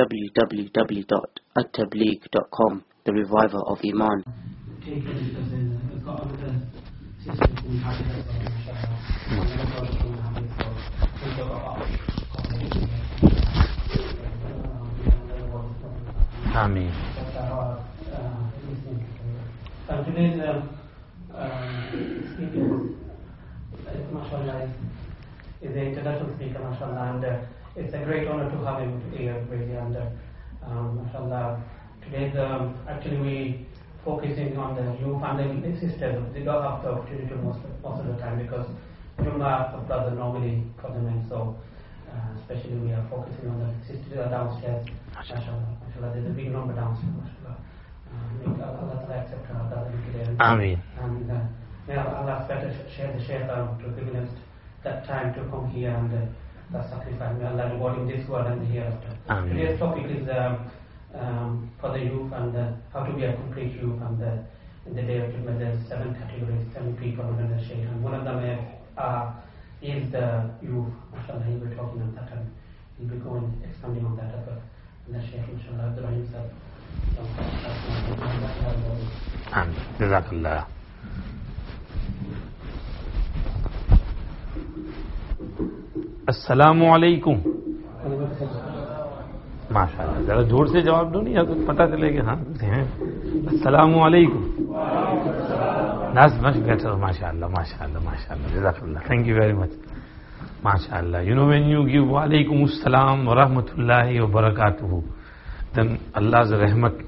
www.attableek.com, the reviver of Iman. Ameen. Today's speaker, mashallah, is the international speaker, mashallah, and it's a great honor to have him here, really, and mashallah, today's actually we focusing on the youth and the sisters. They don't have the opportunity most of the time because we don't have a brother normally for the men, so especially we are focusing on the sisters that are downstairs. Mashallah, there's a big number downstairs, mashallah. May Allah accept our brother today. Ameen. And may Allah share the Shaykh to giving us that time to come here and the sacrifice. May Allah reward in this world and the hereafter. Ameen. Today's topic is for the youth and how to be a complete youth, and in the day of Judgment there's 7 categories, 7 people under the Shaykh, and one of them is the youth. Mashallah, he'll be talking on that and he'll be expanding on that as well. And the Shaykh, inshallah, A.Rahim himself. Jazakallah. अस्सलामु अलैकुम. माशाअल्लाह, जरा जोर से जवाब दो, नहीं तो पता चले कि हाँ हैं. अस्सलामु अलैकुम. That's much better. माशाअल्लाह, माशाअल्लाह, माशाअल्लाह. Jazakallah. Thank you very much. माशाअल्लाह. You know, when you give wa alaikum assalam wa rahmatullahi wa barakatuhu, then Allah's rahmat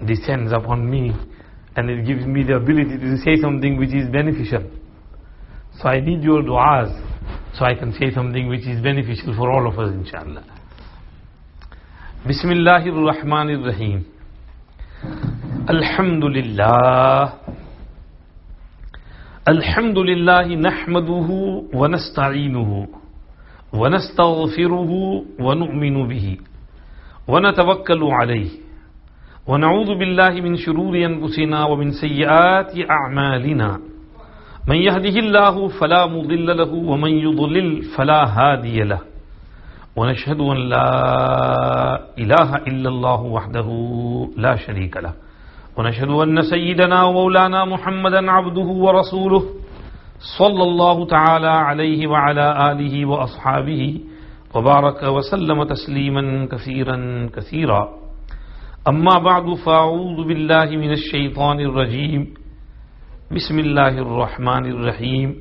descends upon me and it gives me the ability to say something which is beneficial. So I need your du'as so I can say something which is beneficial for all of us, inshallah. Bismillahir Rahmanir Rahim. Alhamdulillah. Alhamdulillah nahmaduhu wa nasta'inuhu wa nastaghfiruhu wa nu'minu bihi ونتوكل عليه ونعوذ بالله من شرور أنفسنا ومن سيئات أعمالنا من يهده الله فلا مضل له ومن يضلل فلا هادي له ونشهد أن لا إله إلا الله وحده لا شريك له ونشهد أن سيدنا ومولانا محمدا عبده ورسوله صلى الله تعالى عليه وعلى آله وأصحابه وبارك وسلم تسليما كثيرا كثيرا. أما بعد فأعوذ بالله من الشيطان الرجيم. بسم الله الرحمن الرحيم.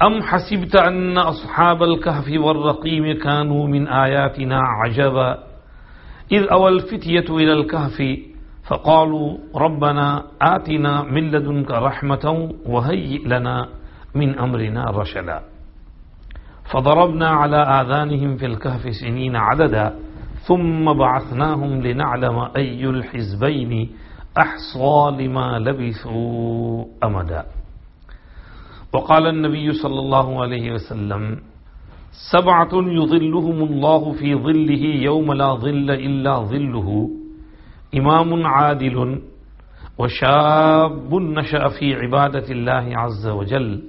أم حسبت أن أصحاب الكهف والرقيم كانوا من آياتنا عجبا إذ أوى الفتية إلى الكهف فقالوا ربنا آتنا من لدنك رحمة وهيئ لنا من أمرنا رشدا فضربنا على آذانهم في الكهف سنين عددا ثم بعثناهم لنعلم أي الحزبين أحصى لما لبثوا أمدا. وقال النبي صلى الله عليه وسلم 7 يظلهم الله في ظله يوم لا ظل إلا ظله إمام عادل وشاب نشأ في عبادة الله عز وجل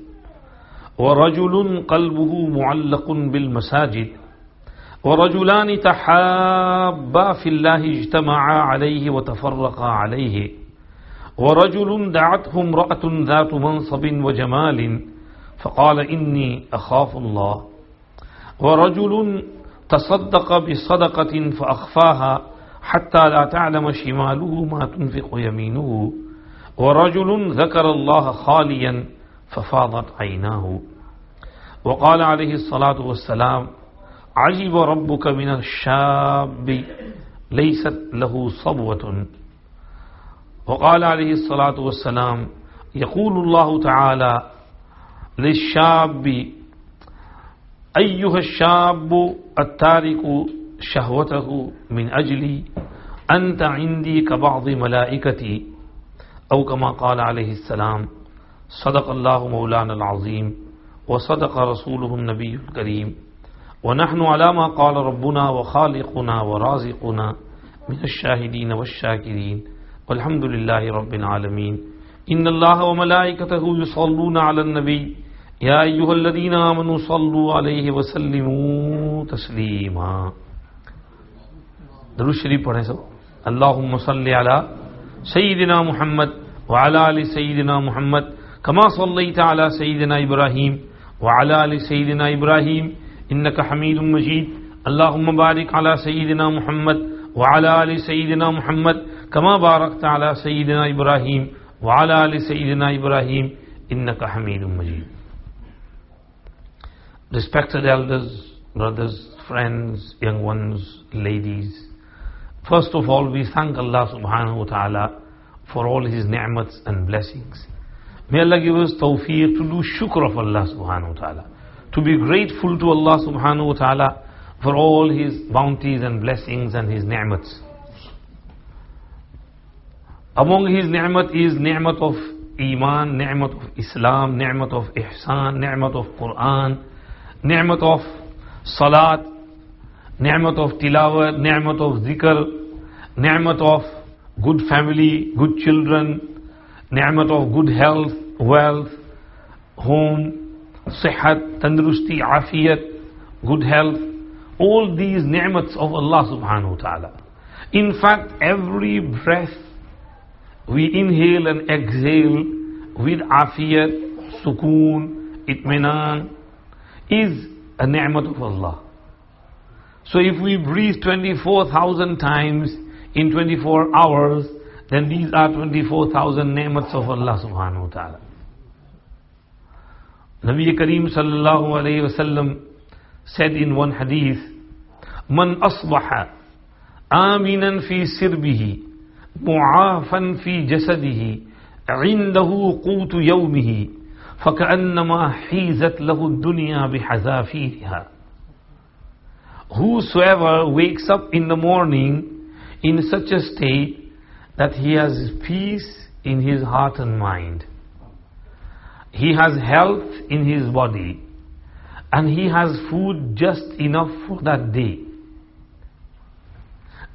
ورجل قلبه معلق بالمساجد ورجلان تحابا في الله اجتمعا عليه وتفرقا عليه ورجل دعته امرأة ذات منصب وجمال فقال إني أخاف الله ورجل تصدق بصدقة فأخفاها حتى لا تعلم شماله ما تنفق يمينه ورجل ذكر الله خاليا ففاضت عيناه. وقال عليه الصلاة والسلام عجب ربك من الشاب ليست له صبوة. وقال عليه الصلاة والسلام يقول الله تعالى للشاب أيها الشاب التارك شهوته من أجلي أنت عندي كبعض ملائكتي أو كما قال عليه السلام. صدق الله مولانا العظيم وصدق رسوله النبي الكريم ونحن على ما قال ربنا وخالقنا ورازقنا من الشاهدين والشاكرين والحمد لله رب العالمين. إن الله وملائكته يصلون على النبي يا أيها الذين آمنوا صلوا عليه وسلموا تسليما. दरूद शरीफ पढ़ें सब. अल्लाहुम्मा सल्लि अला सय्यिदिना मुहम्मद व अला आलि सय्यिदिना मुहम्मद कमा सल्लैता अला सय्यिदिना इब्राहीम व अला आलि सय्यिदिना इब्राहीम इन्नका हमीदुम मजीद. अल्लाहुम्मा बारिक अला सय्यिदिना मुहम्मद व अला आलि सय्यिदिना मुहम्मद कमा बारकता अला सय्यिदिना इब्राहीम व अला आलि सय्यिदिना इब्राहीम इन्नका हमीदुम मजीद. Respected elders, brothers, friends, young ones, ladies, first of all we thank Allah subhanahu wa ta'ala for all His ni'mats and blessings. May Allah give us tawfiq to do shukr of Allah subhanahu wa ta'ala, to be grateful to Allah subhanahu wa ta'ala for all His bounties and blessings and His ni'mats. Among His ni'mat is ni'mat of Iman, ni'mat of Islam, ni'mat of Ihsan, ni'mat of Quran, ni'mat of Salat, ni'mat of Tilawat, ni'mat of Zikr, ni'mat of good family, good children, ni'mat of good health, wealth, home, sihat, tandrusti, afiyat, good health. All these ni'mats of Allah subhanahu wa ta'ala. In fact, every breath we inhale and exhale with afiyat, sukoon, itminan, is a ni'mat of Allah. So if we breathe 24,000 times in 24 hours, then these are 24,000 ni'mats of Allah subhanahu wa ta'ala. Nabi Kareem sallallahu alayhi wa sallam said in one hadith, Man asbaha aminan fi sirbihi mu'afan fi jasadihi indahu qutu yawmihi فَكَأَنَّمَا حِيزَتْ لَهُ الدُّنْيَا بِحَذَافِيرِهَا. Whosoever wakes up in the morning in such a state that he has peace in his heart and mind, he has health in his body, and he has food just enough for that day,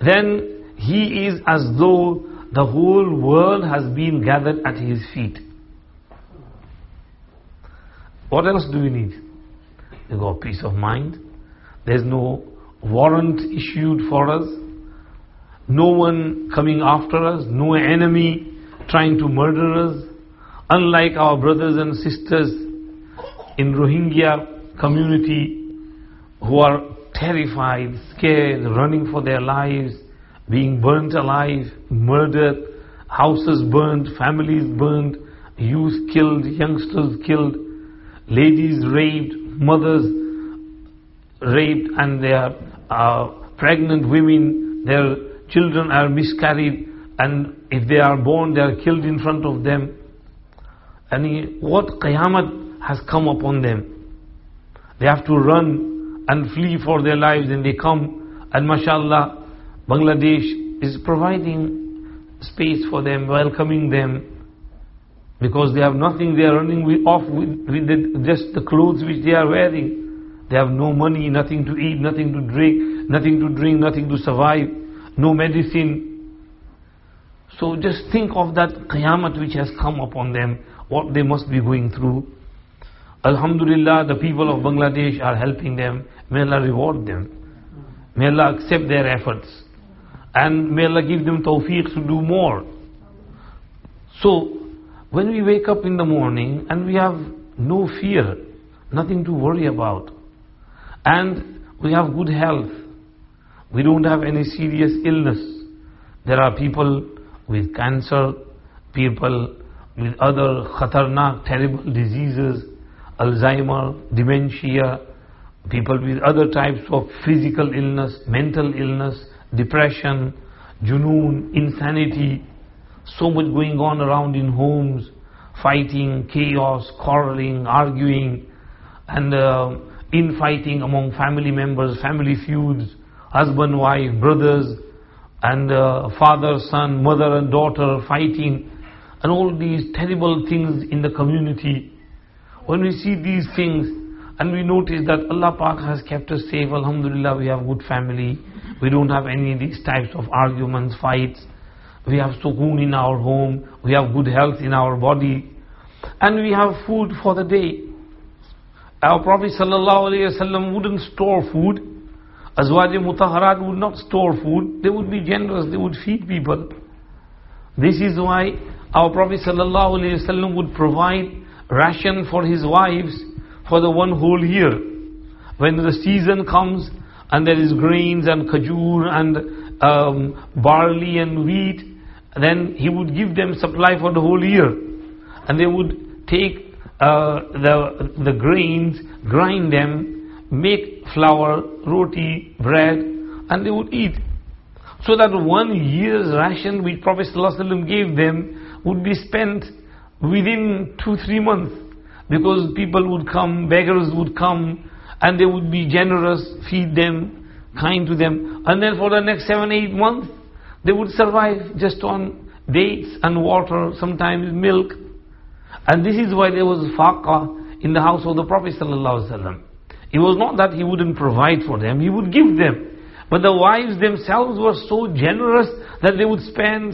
then he is as though the whole world has been gathered at his feet. What else do we need? We got peace of mind. There's no warrant issued for us. No one coming after us. No enemy trying to murder us. Unlike our brothers and sisters in Rohingya community who are terrified, scared, running for their lives, being burnt alive, murdered, houses burnt, families burnt, youth killed, youngsters killed, ladies raped, mothers raped, and their pregnant women, their children are miscarried, and if they are born, they are killed in front of them. And what Qiyamah has come upon them. They have to run and flee for their lives, and they come, and mashallah, Bangladesh is providing space for them, welcoming them, because they have nothing. They are running off with just the clothes which they are wearing. They have no money, nothing to eat, nothing to drink, nothing to survive, no medicine. So just think of that Qiyamah which has come upon them, what they must be going through. Alhamdulillah, the people of Bangladesh are helping them. May Allah reward them. May Allah accept their efforts. And may Allah give them tawfiq to do more. So, when we wake up in the morning and we have no fear, nothing to worry about, and we have good health, we don't have any serious illness. There are people with cancer, people with other khatarnak, terrible diseases, Alzheimer, dementia, people with other types of physical illness, mental illness, depression, junoon, insanity. So much going on around in homes, fighting, chaos, quarreling, arguing, and infighting among family members, family feuds, husband, wife, brothers, and father, son, mother and daughter fighting, and all these terrible things in the community. When we see these things and we notice that Allah Pak has kept us safe, alhamdulillah, we have good family, we don't have any of these types of arguments, fights, we have sukoon in our home, we have good health in our body, and we have food for the day. Our Prophet ﷺ wouldn't store food Azwaj Mutahharat would not store food, they would be generous, they would feed people. This is why our Prophet ﷺ would provide ration for his wives for the one whole year. When the season comes and there is grains and khajur and barley and wheat, then he would give them supply for the whole year. And they would take the grains, grind them, make flour, roti, bread, and they would eat. So that 1 year's ration which Prophet ﷺ gave them would be spent within 2-3 months. Because people would come, beggars would come, and they would be generous, feed them, kind to them. And then for the next 7-8 months, they would survive just on dates and water, sometimes milk. And this is why there was faqa in the house of the Prophet ﷺ. It was not that he wouldn't provide for them, he would give them. But the wives themselves were so generous that they would spend.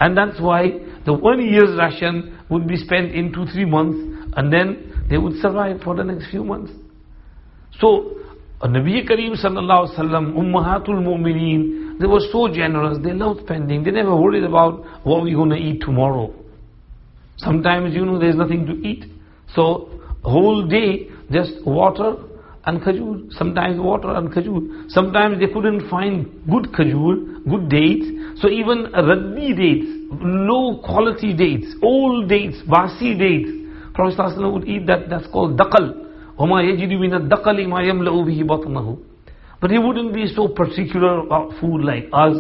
And that's why the 1 year's ration would be spent in 2-3 months, and then they would survive for the next few months. So, Nabi Kareem sallallahu alaihi wasallam, Ummahatul Mu'mineen, they were so generous, they loved spending, they never worried about what we're going to eat tomorrow. Sometimes, there's nothing to eat. So, whole day, just water and khajur. Sometimes water and khajur. Sometimes they couldn't find good khajur, good dates. So even raddi dates, low quality dates, old dates, basi dates, Prophet ﷺ would eat that. That's called daqal. وَمَا يَجِدُ مِنَ الدَّقَلِ مَا يَمْلَأُ بِهِ بَطْنَهُ. But he wouldn't be so particular about food like us.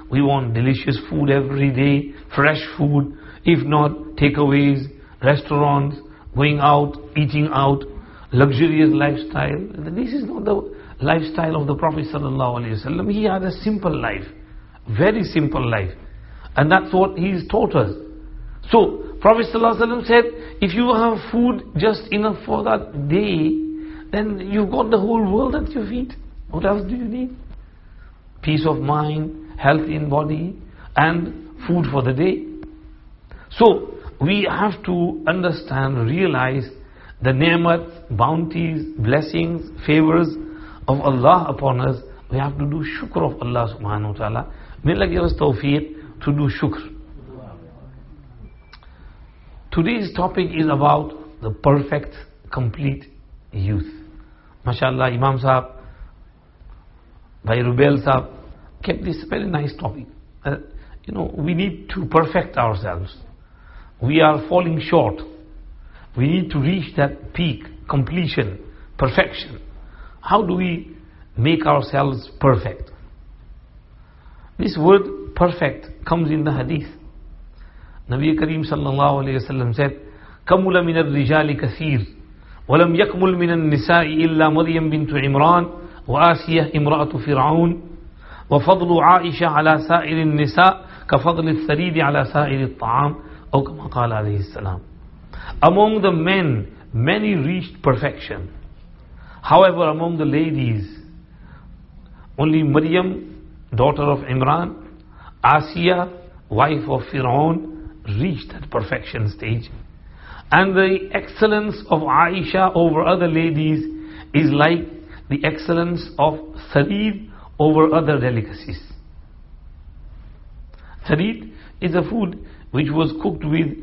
We want delicious food every day, fresh food. If not, takeaways, restaurants, going out, eating out, luxurious lifestyle. This is not the lifestyle of the Prophet ﷺ. He had a simple life, very simple life, and that's what he's taught us. So Prophet ﷺ said, if you have food just enough for that day, then you've got the whole world at your feet. What else do you need? Peace of mind, health in body, and food for the day. So we have to understand, realize the ni'mat, bounties, blessings, favors of Allah upon us. We have to do shukr of Allah subhanahu wa ta'ala. May Allah give us tawfiq to do shukr. Today's topic is about the perfect, complete youth. MashaAllah, Imam Sahab, Bhai Rubel Sahab kept this very nice topic. We need to perfect ourselves. We are falling short. We need to reach that peak, completion, perfection. How do we make ourselves perfect? This word perfect comes in the hadith. Nabi Kareem sallallahu alayhi wa sallam said, كَمُلَ مِنَ الرِّجَالِ كَثِيرٌ وَلَمْ يَكْمُلْ مِنَ النِّسَاءِ إِلَّا مَرْيَمْ بِنْتُ عِمْرَانَ وَآسِيَةَ امْرَأَةُ فِرْعَوْنَ وَفَضْلُ عَائِشَةَ عَلَى سَائِرِ النِّسَاءِ كَفَضْلِ الثَّرِيدِ عَلى سَائِرِ الطَّعَامِ أو كما قال عليه السلام. Among the men, many reached perfection. However, among the ladies, only Maryam, daughter of Imran, Asiya, wife of Fir'aun, reached that perfection stage. And the excellence of Aisha over other ladies is like the excellence of Sarid over other delicacies. Sarid is a food which was cooked with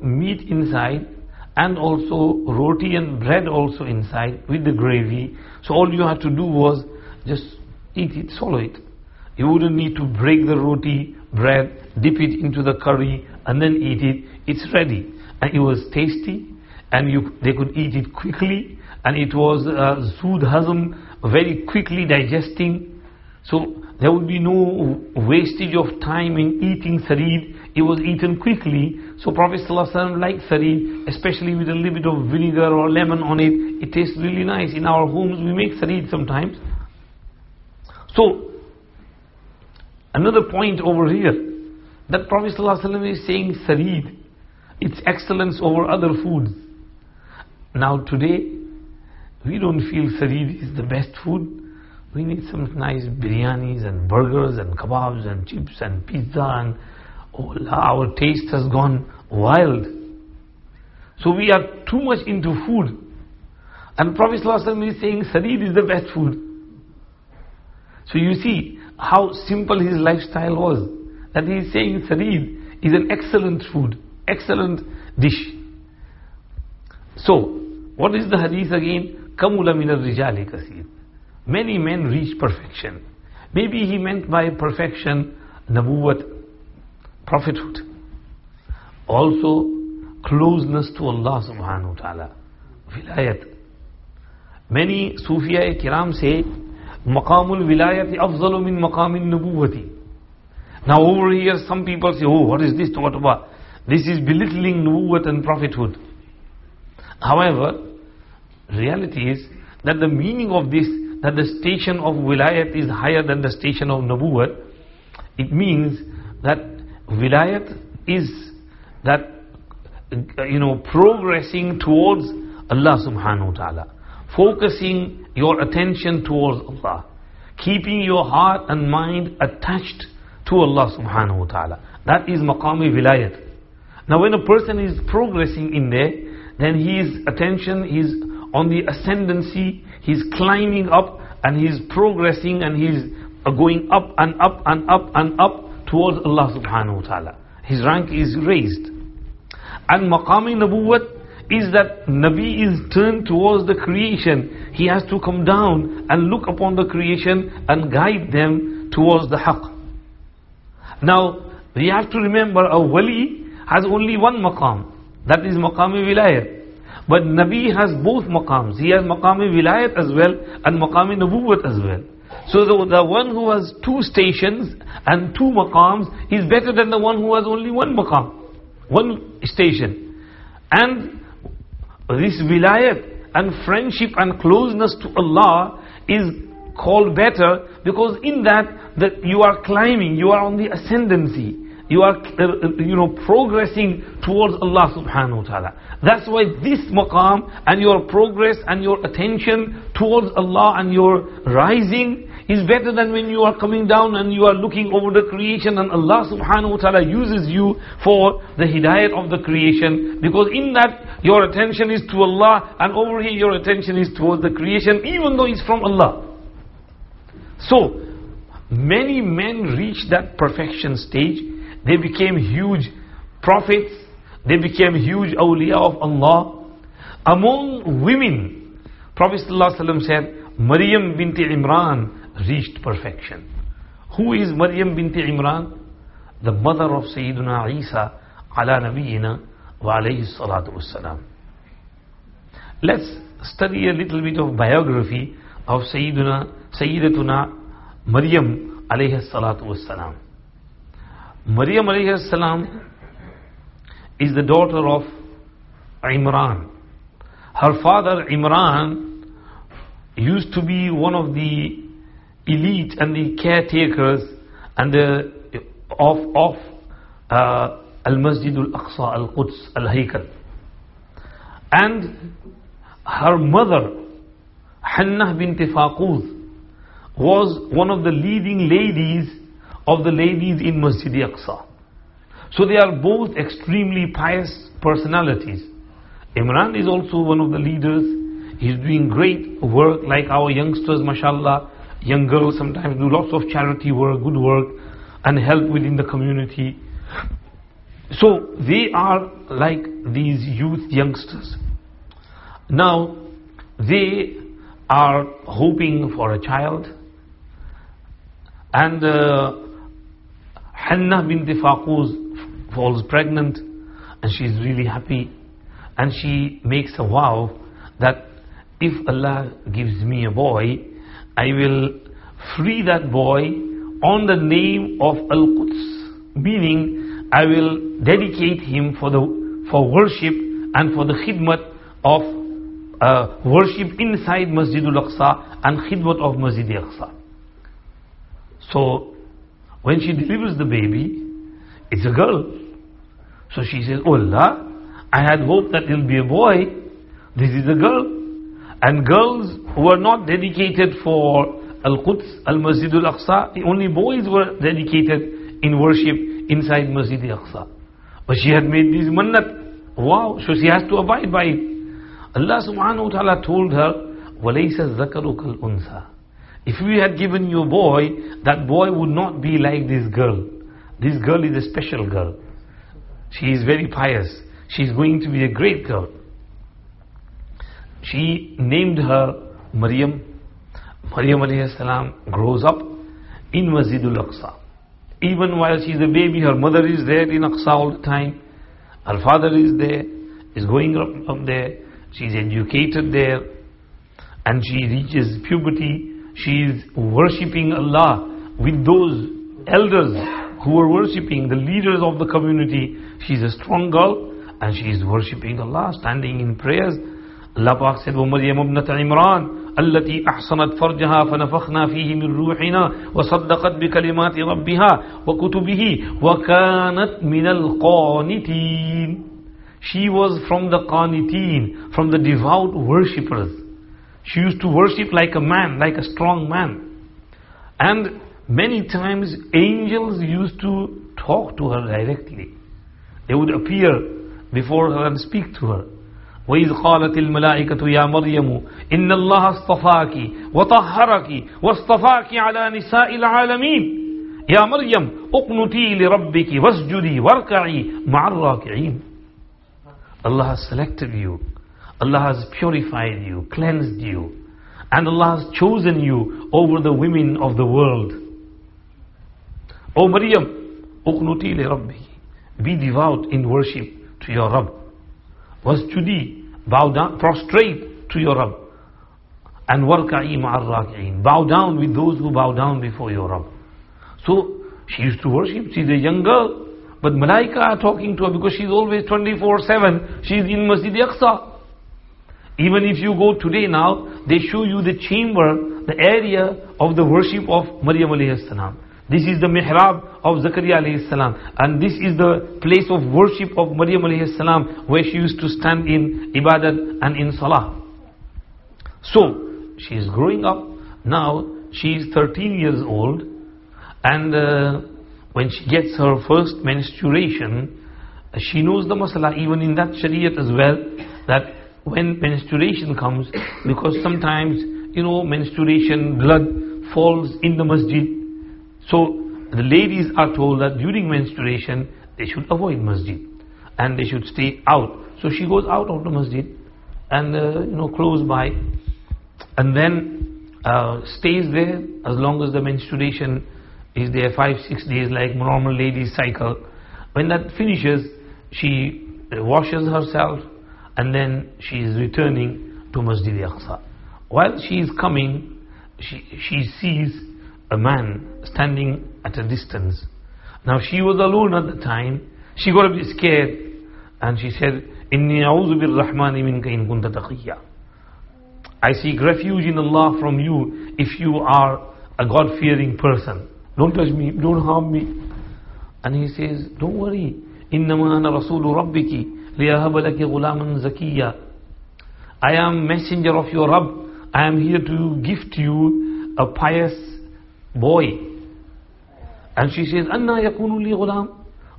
meat inside, and also roti and bread also inside with the gravy. So all you had to do was just eat it, swallow it. You wouldn't need to break the roti, bread, dip it into the curry and then eat it. It's ready. And it was tasty, and they could eat it quickly, and it was Zood Hazm, very quickly digesting. So there would be no wastage of time in eating sarid. It was eaten quickly. So Prophet ﷺ liked sarid, especially with a little bit of vinegar or lemon on it. It tastes really nice. In our homes we make sarid sometimes. So another point over here, that Prophet ﷺ is saying sarid, its excellence over other foods. Now today, we don't feel sarid is the best food. We need some nice biryanis and burgers and kebabs and chips and pizza, and our taste has gone wild. So we are too much into food. And Prophet ﷺ is saying sareed is the best food. So you see how simple his lifestyle was. That he is saying sareed is an excellent food, excellent dish. So, what is the hadith again? Kamula min ar-rijali kaseer. Many men reach perfection. Maybe he meant by perfection nabuwat, prophethood. Also, closeness to Allah subhanahu wa ta'ala. Vilayat. Many Sufiya Kiram say, Maqamul Vilayati afzalu min maqamin nubuwati. Now over here some people say, oh, what is this? This is belittling nubuwat and prophethood. However, reality is that the meaning of this, that the station of Vilayat is higher than the station of nubuwat, it means that Vilayat is that, progressing towards Allah subhanahu wa ta'ala. Focusing your attention towards Allah. Keeping your heart and mind attached to Allah subhanahu wa ta'ala. That is maqami vilayat. Now when a person is progressing in there, then his attention is on the ascendancy, he's climbing up and he's progressing and he's going up and up and up and up towards Allah subhanahu wa ta'ala. His rank is raised. And maqami nabuwat is that Nabi is turned towards the creation. He has to come down and look upon the creation and guide them towards the haqq. Now, we have to remember a wali has only one maqam. That is maqami vilayat. But Nabi has both maqams. He has maqami vilayat as well and maqami nabuwat as well. So the one who has two stations and two maqams is better than the one who has only one maqam, one station. And this vilayat and friendship and closeness to Allah is called better because in that you are climbing, you are on the ascendancy, you are progressing towards Allah subhanahu wa ta'ala. That's why this maqam and your progress and your attention towards Allah and your rising is better than when you are coming down and you are looking over the creation and Allah subhanahu wa ta'ala uses you for the hidayat of the creation, because in that your attention is to Allah and over here your attention is towards the creation even though it's from Allah. So many men reached that perfection stage. They became huge prophets, they became huge awliya of Allah. Among women, Prophet ﷺ said Maryam binti Imran reached perfection. Who is Maryam binti Imran? The mother of Sayyiduna Isa ala nabiyyina wa alayhi salatu wassalam. Let's study a little bit of biography of Sayyidatuna Maryam alayhi salatu wassalam. Maryam alayhi salam is the daughter of Imran. Her father Imran used to be one of the elite and the caretakers and of Al-Masjid Al-Aqsa Al-Quds Al-Haykal. And her mother Hannah bint Faquz was one of the leading ladies of the ladies in Masjid-Aqsa. So they are both extremely pious personalities. Imran is also one of the leaders. He's doing great work like our youngsters, mashallah. Young girls sometimes do lots of charity work, good work, and help within the community. So they are like these youth youngsters. Now they are hoping for a child, and Hannah bint Faquz falls pregnant, and she is really happy, and she makes a vow that if Allah gives me a boy, I will free that boy on the name of Al-Quds, meaning I will dedicate him for worship and for the khidmat of worship inside Masjidul Aqsa and khidmat of Masjid-Aqsa. So when she delivers the baby, it's a girl. So she says, oh Allah, I had hoped that it will be a boy. This is a girl. And girls were not dedicated for Al-Quds, Al-Masjidul Aqsa. Only boys were dedicated in worship inside Masjid Aqsa. But she had made this mannat. Wow, so she has to abide by it. Allah subhanahu wa ta'ala told her, وَلَيْسَ الذَّكَرُ كَالْأُنْثَى. If we had given you a boy, that boy would not be like this girl. This girl is a special girl. She is very pious. She is going to be a great girl. She named her Maryam. Maryam alayhi salam grows up in Masjid-Aqsa. Even while she is a baby, her mother is there in Aqsa all the time. Her father is there, is going up there. She is educated there. And she reaches puberty. She is worshipping Allah with those elders who are worshipping, the leaders of the community. She is a strong girl and she is worshipping Allah, standing in prayers. Allah Pak said, وَمَرْيَمَ ابْنَةَ عِمْرَانَ التي أحصنت فرجها فنفخنا فيه من روحنا وصدقت بكلمات ربها وكتبه وكانت من القانتين. She was from the qaniteen, from the devout worshippers. She used to worship like a man, like a strong man. And many times angels used to talk to her directly. They would appear before her and speak to her. وَإِذْ قَالَتِ الْمَلَائِكَةُ يَا مَرْيَمُ إِنَّ اللَّهَ اصْطَفَاكِ وَطَهَّرَكِ وَاصْطَفَاكِ عَلَى نِسَاءِ الْعَالَمِينَ يَا مَرْيَمُ اقْنُتِي لِرَبِّكِ وَاسْجُدِي وَارْكَعِي مَعَ الرَّاكِعِينَ. Allah has selected you. Allah has purified you, cleansed you. And Allah has chosen you over the women of the world. O Maryam, uqnuti li rabbiki. Be devout in worship to your Rabb. Wasjudi, bow down, prostrate to your Rabb. And warka'i ma'ar raki'in. Bow down with those who bow down before your Rabb. So, she used to worship. She's a young girl. But Malaika are talking to her because she's always 24/7. She's in Masjid-Aqsa. Even if you go today now, they show you the chamber, the area of the worship of Maryam alayhi salam. This is the mihrab of Zakaria alayhi salam. And this is the place of worship of Maryam alayhi salam, where she used to stand in ibadat and in salah. So, she is growing up. Now, she is 13 years old. And when she gets her first menstruation, she knows the masala, even in that shariat as well, that when menstruation comes, because sometimes, menstruation, blood falls in the masjid. So the ladies are told that during menstruation, they should avoid masjid. And they should stay out. So she goes out of the masjid and, close by. And then stays there as long as the menstruation is there, 5-6 days, like normal ladies cycle. When that finishes, she washes herself. And then she is returning to Masjid-Aqsa. While she is coming, she sees a man standing at a distance. Now she was alone at the time. She got a bit scared. And she said, إِنِّي أَعُوذُ بِالرَّحْمَنِ مِنْكَ إِن كُنْتَ تَقِيًّا. I seek refuge in Allah from you if you are a God-fearing person. Don't touch me, don't harm me. And he says, don't worry. إِنَّمَا أَنَا رَسُولُ رَبِّكِ لِيَهَبَ لَكِ غُلَامًا زَكِيًّا. I am messenger of your Rabb. I am here to gift you a pious boy. And she says, أَنَّا يَكُونُ لِي غُلَامٌ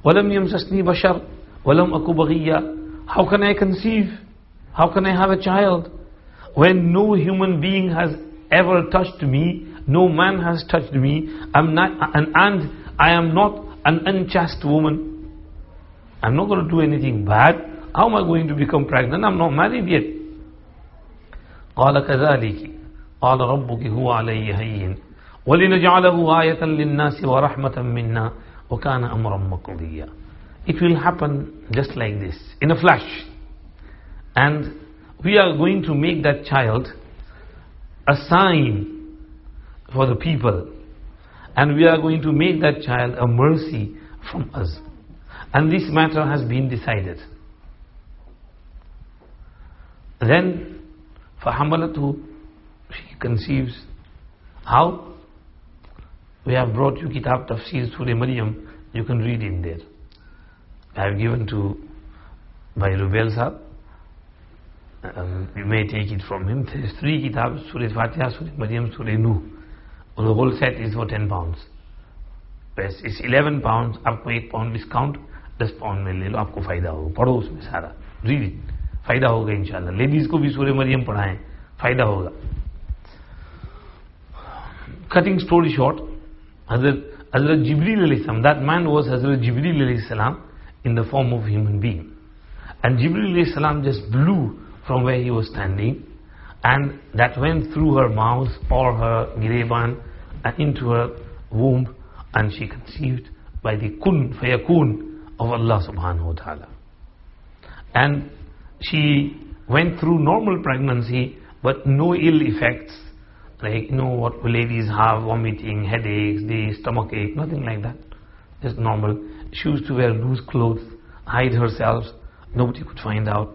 وَلَمْ يَمْسَسْنِي بَشَرٌ وَلَمْ أَكُ بَغِيًّا. How can I conceive? How can I have a child when no human being has ever touched me, no man has touched me, and I am not an unchaste woman. I'm not going to do anything bad. How am I going to become pregnant? I'm not married yet. قال كذلك قال ربك هو علي هين ولنجعله آية للناس ورحمة منا وكان أمرا مقضيا. It will happen just like this, in a flash. And we are going to make that child a sign for the people. And we are going to make that child a mercy from us. And this matter has been decided. Then, فَحَمَلَتُ, she conceives. How? We have brought you Kitab Tafsir Surah Maryam. You can read in there. I have given to by Rubel Sahab. You may take it from him. There is 3 Kitabs, Surah Fatiha, Surah Maryam, Surah Nuh. The whole set is for £10. It's £11. आपको £1 discount, £10 में ले लो, आपको फायदा होगा. पढ़ो उसमें सारा. Read it. फायदा होगा इंशाल्लाह. लेडीज को भी सूरह मरियम पढ़ाएं, फायदा होगा. Cutting story short, Hazrat Jibreel alayhi salam, that man was Hazrat Jibreel alayhi salam in the form of human being. And Jibreel alayhi salam just blew from where he was standing, and that went through her mouth or her gireban and into her womb, and she conceived by the kun fayakun of Allah subhanahu wa ta'ala. And she went through normal pregnancy, but no ill effects, like what ladies have, vomiting, headaches, the stomach ache, nothing like that, just normal. She used to wear loose clothes, hide herself, nobody could find out.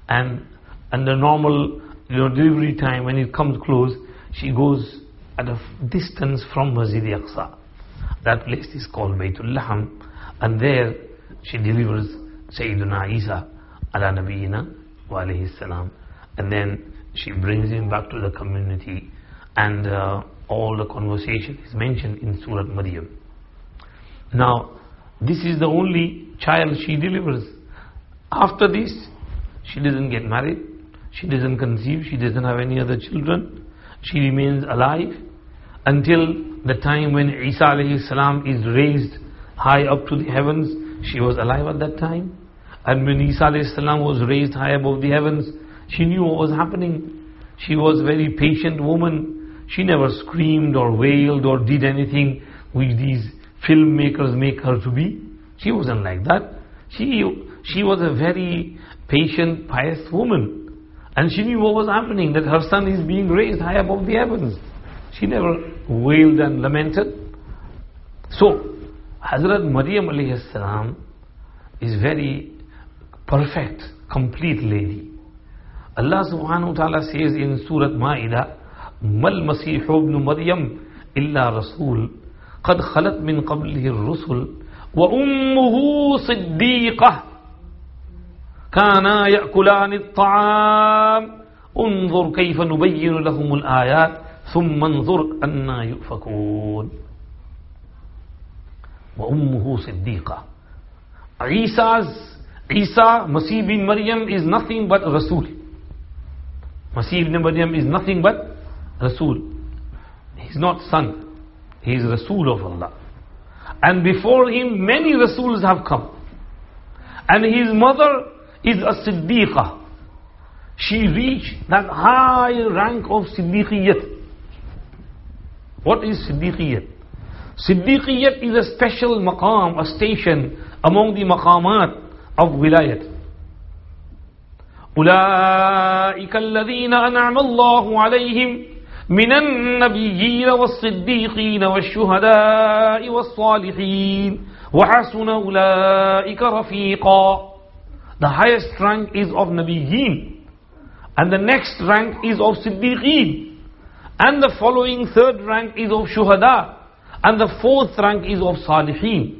And the normal delivery time, when it comes close, she goes at a distance from Masjid-Aqsa. That place is called Baytul Laham, and there she delivers Sayyiduna Isa ala Nabiyina wa alayhi salam, and then she brings him back to the community, and all the conversation is mentioned in Surah Maryam. Now, this is the only child she delivers. After this, she doesn't get married, she doesn't conceive, she doesn't have any other children. She remains alive until the time when Isa alayhi salam is raised high up to the heavens. She was alive at that time. And when Isa alayhi salam was raised high above the heavens, she knew what was happening. She was a very patient woman. She never screamed or wailed or did anything which these filmmakers make her to be. She wasn't like that. She was a very patient, pious woman. And she knew what was happening, that her son is being raised high above the heavens. She never wailed and lamented. So, Hazrat Maryam alayhi salam is very perfect, complete lady. Allah subhanahu wa ta'ala says in Surah Ma'idah, Mal Masih ibn Maryam illa Rasul qad khalat min qablihi ar-rusul wa ummuhu siddiqah kana ya'kulani at-ta'am unzur kayfa nubayyinu lahum al-ayat thumma anzur anna yufakun. Wa ummuhu siddiqah. Isa, Masih bin Maryam is nothing but Rasul. Masih ibn Maryam is nothing but Rasul. He's not son. He is Rasul of Allah. And before him, many Rasuls have come. And his mother is a Siddiqah. She reached that high rank of Siddiqiyat. What is Siddiqiyat? Siddiqiyat is a special maqam, a station among the maqamat of wilayat. أولئك الذين أنعم الله عليهم من النبيين والصديقين والشهداء والصالحين وحسن أولئك رفيقا. The highest rank is of Nabiyyin, and the next rank is of Siddiqeen, and the following third rank is of Shuhada, and the fourth rank is of Salihin.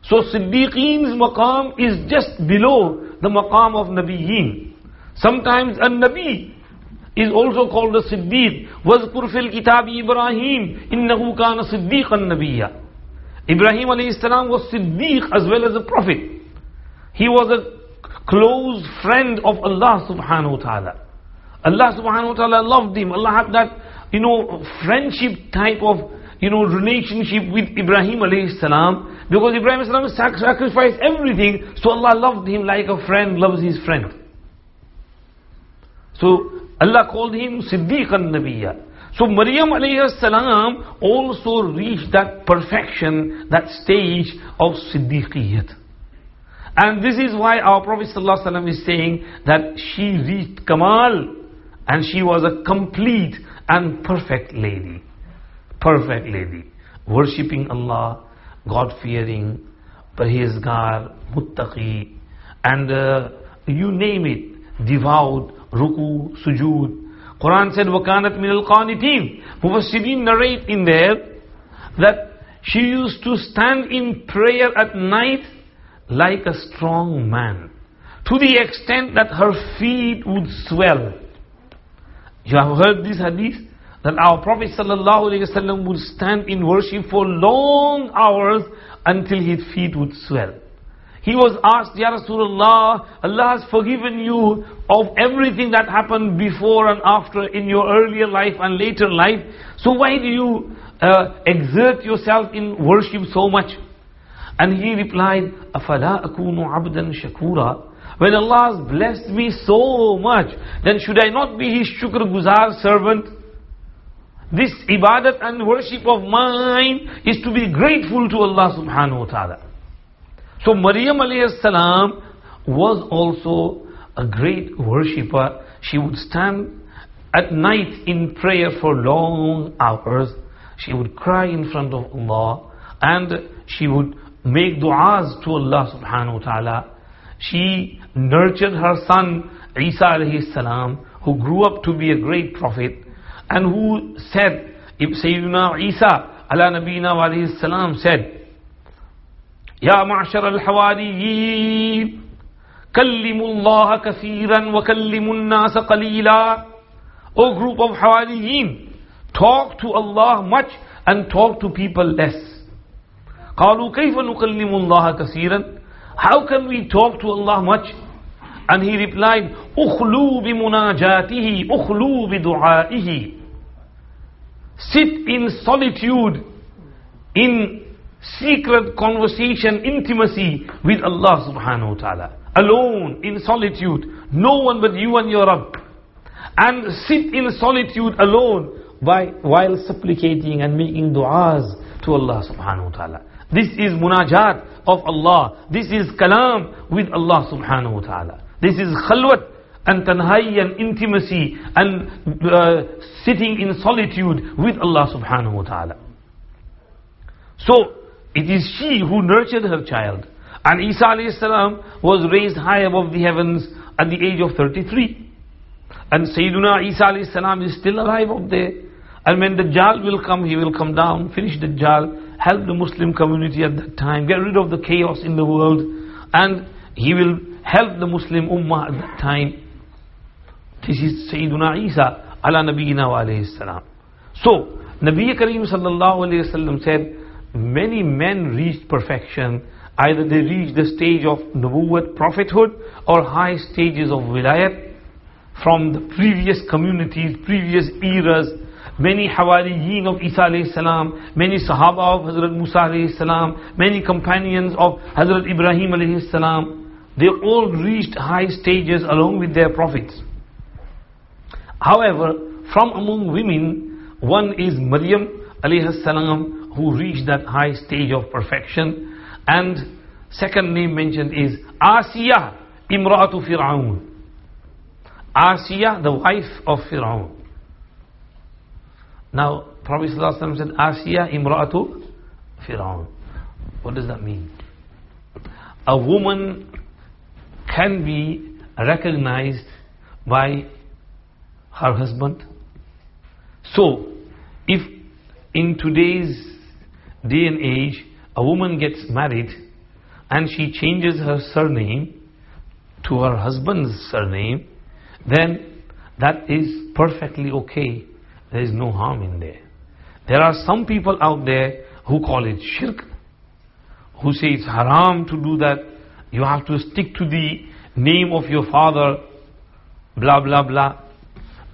So Siddiqeen's maqam is just below the maqam of Nabiyyin. Sometimes a Nabi is also called a Siddiq. وَذْكُرْ فِي الْكِتَابِ إِبْرَاهِيمَ إِنَّهُ كَانَ صِدِّيقًا نَبِيًّا. Ibrahim alayhi salam was Siddiq as well as a prophet. He was a close friend of Allah subhanahu wa ta'ala. Allah subhanahu wa ta'ala loved him. Allah had that, friendship type of, relationship with Ibrahim alayhi salam, because Ibrahim alayhi salam sacrificed everything, so Allah loved him like a friend loves his friend. So Allah called him Siddiqan Nabiyya. So Maryam alayhi salam also reached that perfection, that stage of Siddiqiyat. And this is why our Prophet sallallahu alaihi wasallam is saying that she reached Kamal, and she was a complete and perfect lady. Perfect lady. Worshipping Allah, God-fearing, parhezgar, muttaqi, and you name it, devout, ruku, sujood. Quran said, وَكَانَتْ مِنَ الْقَانِتِينَ. Mufassirin narrate in there that she used to stand in prayer at night like a strong man, to the extent that her feet would swell. You have heard this hadith? That our Prophet ﷺ would stand in worship for long hours until his feet would swell. he was asked, Ya Rasulullah, Allah has forgiven you of everything that happened before and after in your earlier life and later life. So why do you exert yourself in worship so much? And he replied, أَفَلَا أَكُونُ عَبْدًا شَكُورًا. When Allah has blessed me so much, then should I not be His shukr guzar servant? This ibadat and worship of mine is to be grateful to Allah subhanahu wa ta'ala. So Maryam alayhi salam was also a great worshipper. She would stand at night in prayer for long hours. She would cry in front of Allah and she would make du'as to Allah subhanahu wa ta'ala. She nurtured her son Isa alayhi salam, who grew up to be a great prophet, and who said, if Sayyidina Isa ala nabina wa alayhi salam said, Ya ma'ashar al-hawariyin, kallimu Allah kathiran wa kallimu an-nasa qalila. O group of hawariyin, talk to Allah much and talk to people less. قالوا كيف نكلم الله كثيرا. How can we talk to Allah much? And he replied, أخلو بمناجاته أخلو بدعائه. Sit in solitude, in secret conversation, intimacy with Allah subhanahu wa ta'ala. Alone, in solitude, no one but you and your Rabb. And sit in solitude alone while supplicating and making du'as to Allah subhanahu wa ta'ala. This is munajat of Allah. This is kalam with Allah subhanahu wa ta'ala. This is khalwat and tanhai and intimacy and sitting in solitude with Allah subhanahu wa ta'ala. So, it is she who nurtured her child. And Isa alayhi salam was raised high above the heavens at the age of 33. And Sayyiduna Isa alayhi salam is still alive up there. And when Dajjal will come, he will come down, finish Dajjal, help the Muslim community at that time, get rid of the chaos in the world, and he will help the Muslim ummah at that time. This is Sayyiduna Isa ala nabiyina wa alayhi salam. So, Nabi Kareem sallallahu alayhi wasallam said, many men reached perfection. Either they reached the stage of nubuwwat, prophethood, or high stages of wilayat from the previous communities, previous eras. Many Hawariyin of Isa alayhi salam, many Sahaba of Hazrat Musa alayhi salam, many companions of Hazrat Ibrahim alayhi salam, they all reached high stages along with their prophets. However, from among women, one is Maryam alayhi salam, who reached that high stage of perfection. And second name mentioned is Asiya, Imra'atu Fir'aun. Asiya, the wife of Fir'aun. Now, Prophet ﷺ said, Asiya imra'atu Fir'aun. What does that mean? A woman can be recognized by her husband. So, if in today's day and age, a woman gets married and she changes her surname to her husband's surname, then that is perfectly okay. There is no harm in there. There are some people out there who call it shirk, who say it's haram to do that. You have to stick to the name of your father, blah blah blah.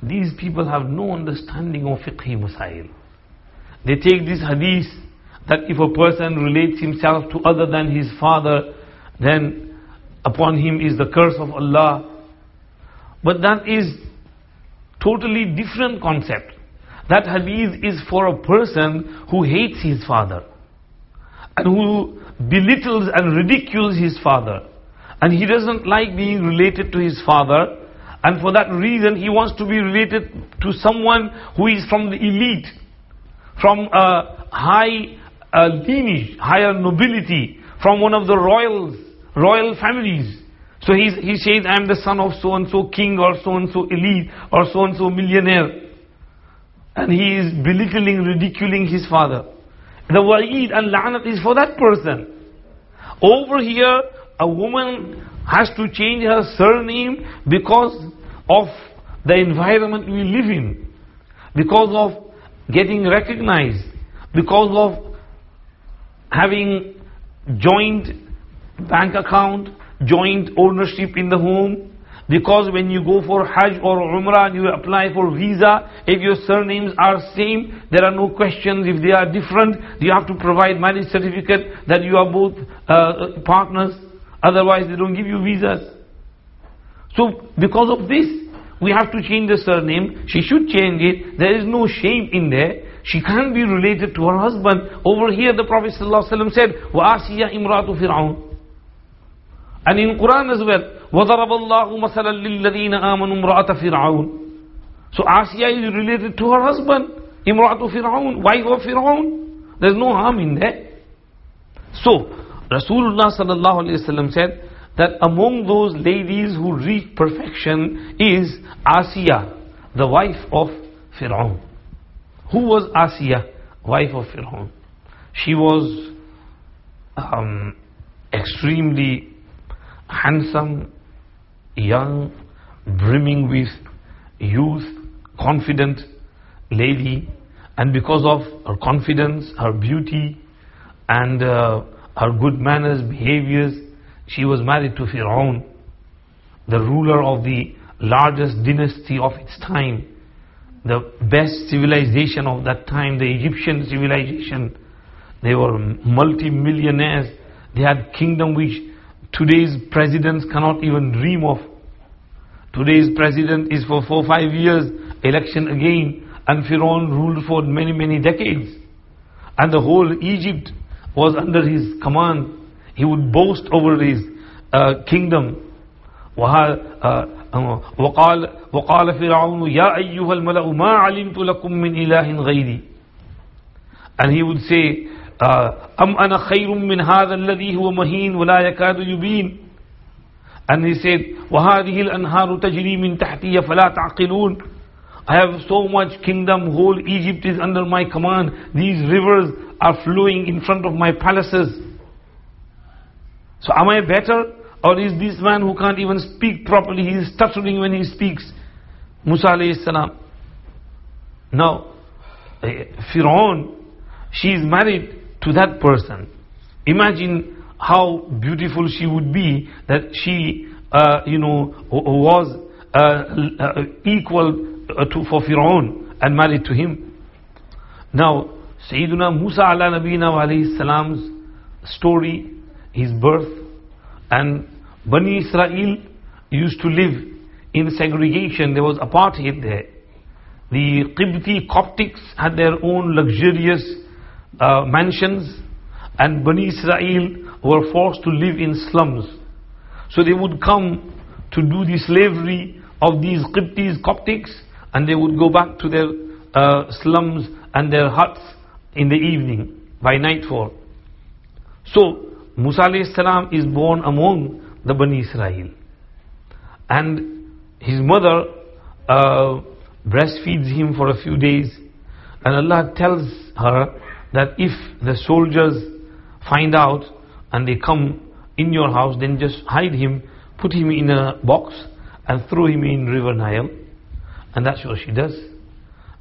These people have no understanding of fiqhi masail. They take this hadith that if a person relates himself to other than his father, then upon him is the curse of Allah. But that is totally different concept. That hadith is for a person who hates his father and who belittles and ridicules his father, and he doesn't like being related to his father, and for that reason he wants to be related to someone who is from the elite, from a high lineage, higher nobility, from one of the royal families. So he says, I am the son of so and so king, or so and so elite, or so and so millionaire. And he is belittling, ridiculing his father. The wa'id and la'nat is for that person. Over here, a woman has to change her surname because of the environment we live in, because of getting recognized, because of having joined bank account, joint ownership in the home. Because when you go for Hajj or Umrah and you apply for visa, if your surnames are same, there are no questions. If they are different, you have to provide marriage certificate that you are both partners. Otherwise, they don't give you visas. So, because of this, we have to change the surname. She should change it. There is no shame in there. She can't be related to her husband. Over here, the Prophet ﷺ said, وَآسِيَا إِمْرَاتُ فِرْعَوْنَ. And in Quran as well, وَضَرَبَ اللَّهُ مَثَلًا لِلَّذِينَ آمَنُوا امْرَأَةَ فِرْعَوْنَ. So Asiya is related to her husband, Imra'atu Fir'aun, wife of Fir'aun. There's no harm in that. So, Rasulullah sallallahu alayhi wa sallam said that among those ladies who reach perfection is Asiya, the wife of Fir'aun. Who was Asiya, wife of Fir'aun? She was extremely handsome, young, brimming with youth, confident lady, and because of her confidence, her beauty, and her good manners, behaviors, she was married to Fir'aun, the ruler of the largest dynasty of its time, the best civilization of that time, the Egyptian civilization. They were multi-millionaires. They had kingdom which today's presidents cannot even dream of. Today's president is for 4-5 years, election again, and Fir'aun ruled for many, many decades. And the whole Egypt was under his command. He would boast over his kingdom. وقال فرعون يا أيها الملأ ما علمت لكم من إله غيري. And he would say, أم أنا خير من هذا الذي هو مهين ولا يكاد يبين. And he said, وهذه الأنهار تجري من تحتي فلا تعقلون. I have so much kingdom, whole Egypt is under my command. These rivers are flowing in front of my palaces. So am I better? Or is this man who can't even speak properly, he is stuttering when he speaks? Musa alayhi salam. Now, Fir'aun, she is married to that person. Imagine how beautiful she would be, that she, was equal for Fir'aun and married to him. Now, Sayyiduna Musa ala nabina wa alayhi salam's story, his birth, and Bani Israel used to live in segregation. There was apartheid there. The Qibti Coptics had their own luxurious mansions, and Bani Israel were forced to live in slums. So they would come to do the slavery of these Qibtis, Coptics, and they would go back to their slums and their huts in the evening, by nightfall. So Musa alayhi salam is born among the Bani Israel, and his mother breastfeeds him for a few days, and Allah tells her that if the soldiers find out and they come in your house, then just hide him, put him in a box and throw him in River Nile. And that's what she does.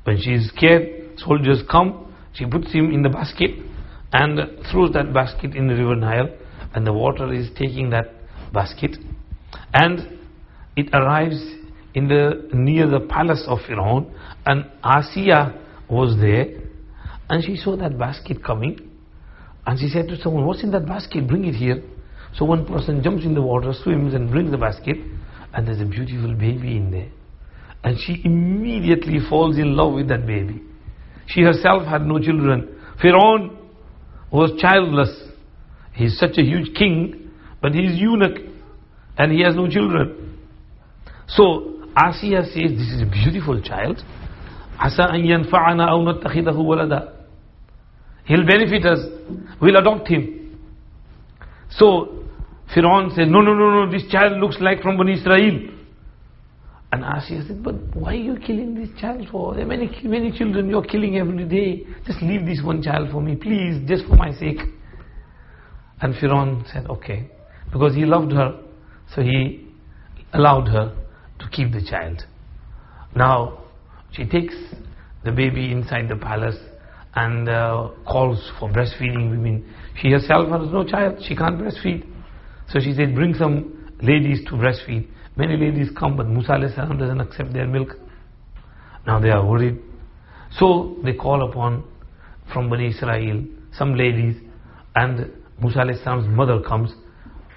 When she is scared, soldiers come, she puts him in the basket and throws that basket in the River Nile, and the water is taking that basket, and it arrives near the palace of Fir'aun, and Asiya was there, and she saw that basket coming, and she said to someone, "What's in that basket? Bring it here." So one person jumps in the water, swims and brings the basket, and there's a beautiful baby in there, and she immediately falls in love with that baby. She herself had no children. Fir'aun was childless. He's such a huge king, but he's eunuch and he has no children. So Asiya says, "This is a beautiful child. Asa an yanfa'ana aw nattakhidahu walada. He'll benefit us. We'll adopt him." So Fir'aun says, No, this child looks like from Bani Israel. And Asiya said, "But why are you killing this child for? There are many children you're killing every day. Just leave this one child for me, please, just for my sake." And Fir'aun said, "Okay." Because he loved her, so he allowed her to keep the child. Now, she takes the baby inside the palace and calls for breastfeeding women. She herself has no child, she can't breastfeed. So she said, bring some ladies to breastfeed. Many ladies come, but Musa alayhi salam doesn't accept their milk. Now they are worried. So they call upon from Bani Israel some ladies, and Musa alayhi salam's mother comes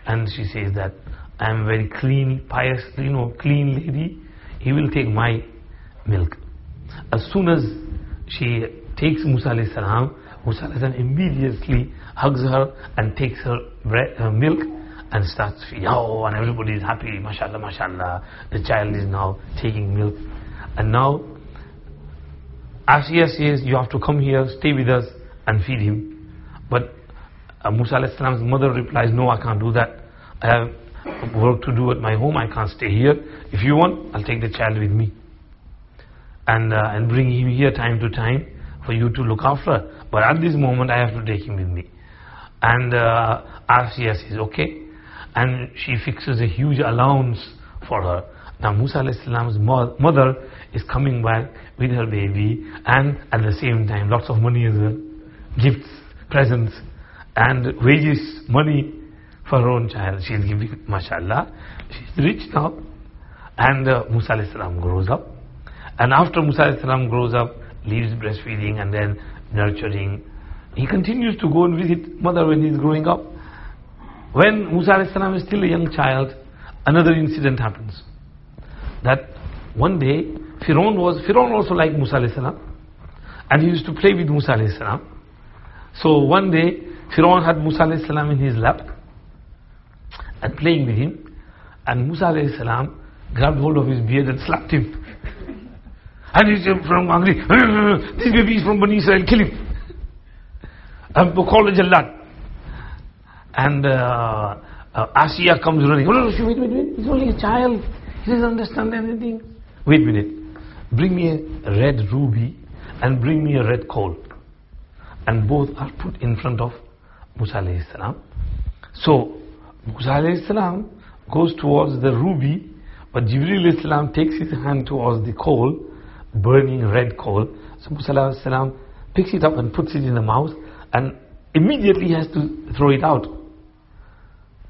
and she says that I am a very clean, pious, clean lady. He will take my milk. As soon as she takes Musa alayhi salam, Musa alayhi salam immediately hugs her and takes her milk and starts feeding. Oh, and everybody is happy. MashaAllah, MashaAllah. The child is now taking milk. And now Asiya says, you have to come here, stay with us and feed him. But Musa alayhi salam's mother replies, no, I can't do that. I have work to do at my home. I can't stay here. If you want, I'll take the child with me and bring him here time to time for you to look after. But at this moment, I have to take him with me. And Asiya says, okay. And she fixes a huge allowance for her. Now Musa alayhi salam's mother is coming back with her baby, and at the same time lots of money as well, gifts, presents, and wages, money for her own child. She is giving, mashallah. She's rich now. And Musa alayhi salam grows up. And after Musa alayhi salam grows up, leaves breastfeeding and then nurturing, he continues to go and visit mother when he's growing up. When Musa alayhi salam is still a young child, another incident happens. That one day, Firaun also liked Musa alayhi salam, and he used to play with Musa alayhi salam. So one day, Firaun had Musa alayhi salam in his lap and playing with him, and Musa alayhi salam grabbed hold of his beard and slapped him. And he said, from angry, this baby is from Bani Israel, kill him. And call a Jallad. And Asiya comes running. Oh, no, wait. He's only a child. He doesn't understand anything. Wait a minute. Bring me a red ruby and bring me a red coal. And both are put in front of Musa alayhi salam. So Musa alayhi salam goes towards the ruby, but Jibreel alayhi salam takes his hand towards the coal, burning red coal. So Musa alayhi salam picks it up and puts it in the mouth, and immediately he has to throw it out.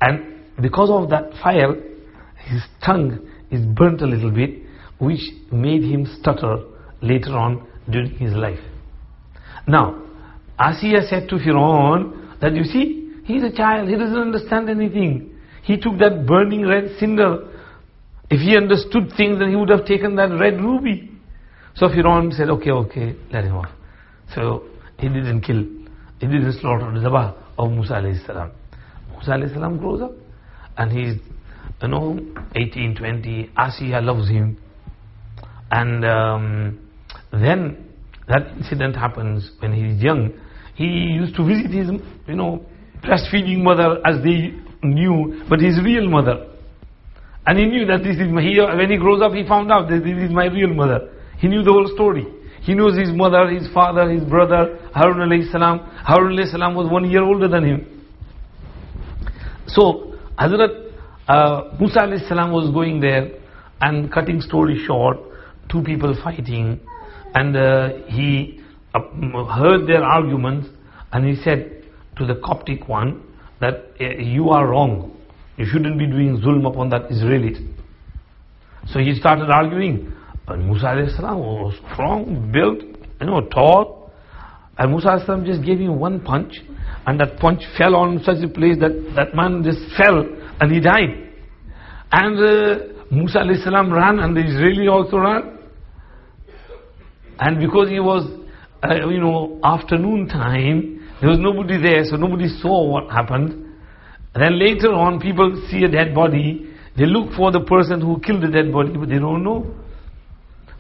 And because of that fire, his tongue is burnt a little bit, which made him stutter later on during his life. Now, Asiya said to Firaun that, you see, he's a child, he doesn't understand anything. He took that burning red cinder. If he understood things, then he would have taken that red ruby. So Firaun said, okay, let him off. So he didn't slaughter the zabah of Musa alayhi salam. Musa alayhi salam grows up and he's 18, 20. Asiya loves him, and then that incident happens when he's young. He used to visit his breastfeeding mother as they knew, but his real mother, and he knew that this is when he grows up he found out that this is my real mother. He knew the whole story. He knows his mother, his father, his brother, Harun alayhi salam. Harun alayhi salam was 1 year older than him. So Hazrat Musa alayhi salam was going there, and cutting story short, two people fighting, and he heard their arguments, and he said to the Coptic one that you are wrong, you shouldn't be doing zulm upon that Israelite. So he started arguing, and Musa alayhi salam was strong, built, tall, and Musa alayhi salam just gave him one punch, and that punch fell on such a place that that man just fell and he died. And Musa alayhi salam ran, and the Israeli also ran. And because it was afternoon time, there was nobody there, so nobody saw what happened. And then later on, people see a dead body, they look for the person who killed the dead body, but they don't know.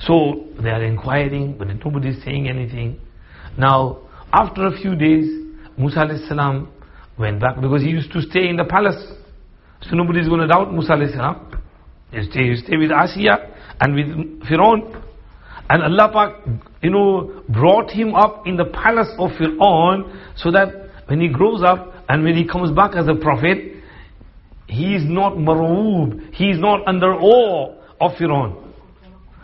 So they are inquiring, but nobody is saying anything. Now, after a few days, Musa alayhi salam went back, because he used to stay in the palace. So nobody is going to doubt Musa alayhi salam. You stay with Asiya and with Firaun. And Allah Pak, brought him up in the palace of Firaun, so that when he grows up and when he comes back as a prophet, he is not maroob, he is not under awe of Firaun.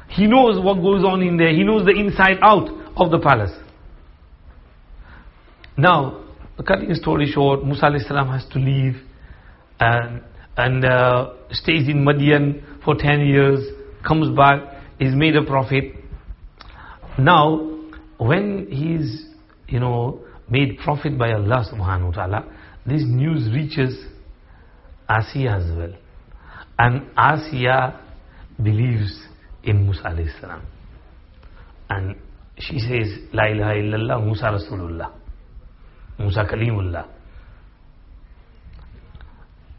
He knows what goes on in there, he knows the inside out of the palace. Now, cutting the story short, Musa alayhi salam has to leave and stays in Madian for 10 years, comes back, is made a prophet. Now, when he's, made prophet by Allah subhanahu wa ta'ala, this news reaches Asiya as well. And Asiya believes in Musa alayhi salam. And she says, La ilaha illallah, Musa Rasulullah, Musa Kalimullah.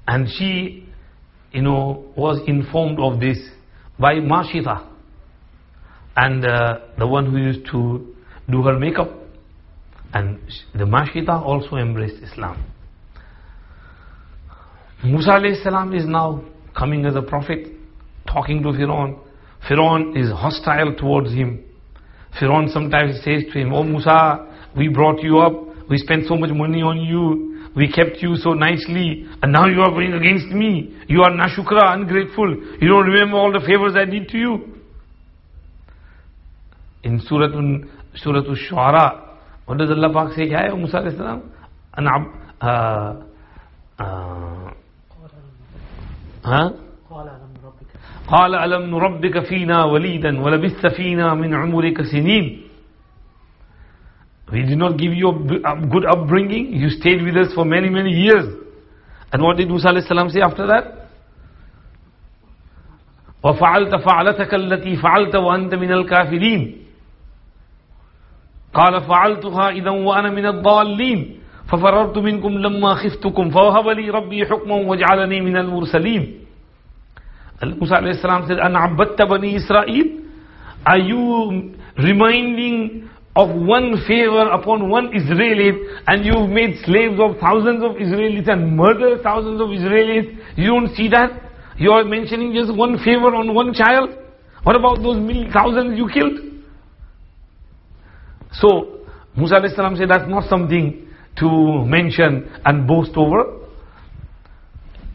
And she, was informed of this by Mashita, and the one who used to do her makeup. And the Mashita also embraced Islam. Musa alayhi salam is now coming as a prophet, talking to Fir'aun. Fir'aun is hostile towards him. Fir'aun sometimes says to him, "Oh Musa, we brought you up, we spent so much money on you, we kept you so nicely, and now you are going against me. You are nashukra, ungrateful. You don't remember all the favors I did to you." In Surah Al-Shu'ara, what does Allah Pak say? Kya hai Musa alayhi salam? قال ألم نربك فينا وليدا ولبثت فينا من عمرك سنين. We did not give you a good upbringing. You stayed with us for many, many years. And what did Musa alayhi salam say after that? وَفَعَلْتَ فَعَلَتَكَ الَّتِي فَعَلْتَ وَأَنْتَ مِنَ الْكَافِرِينَ قال فعلتها إذا وأنا من الضالين ففررت منكم لما خفتكم فوهب لي ربي حكما وجعلني من المرسلين. Musa alayhi salam said, أَنْ عَبَّدْتَ بَنِي إِسْرَائِيل. Are you reminding of one favor upon one Israelite, and you've made slaves of thousands of Israelites and murdered thousands of Israelites? You don't see that? You are mentioning just one favor on one child. What about those thousands you killed? So Musa alayhi salam said, that's not something to mention and boast over.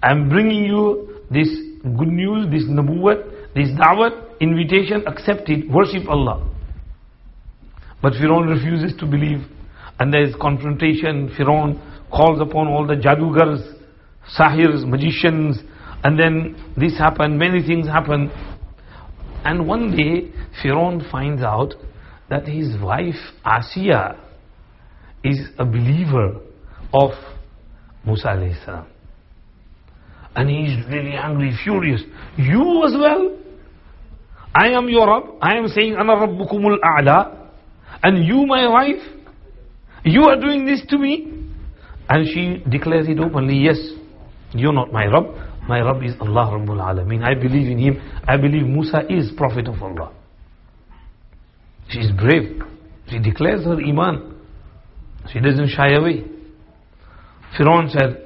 I'm bringing you this good news, this nabuwat, this da'wat, invitation, accept it, worship Allah. But Fir'aun refuses to believe, and there is confrontation. Fir'aun calls upon all the jadugars, sahirs, magicians, and then this happened, many things happen. And one day Fir'aun finds out that his wife Asiya is a believer of Musa alayhi salam. And he is really angry, furious. You as well? I am your Rabb. I am saying, Ana Rabbukumul A'la. And you, my wife, you are doing this to me? And she declares it openly, yes, you're not my Rabb. My Rabb is Allah Rabbul Alameen. I believe in him. I believe Musa is Prophet of Allah. She is brave. She declares her Iman. She doesn't shy away. Fir'aun said,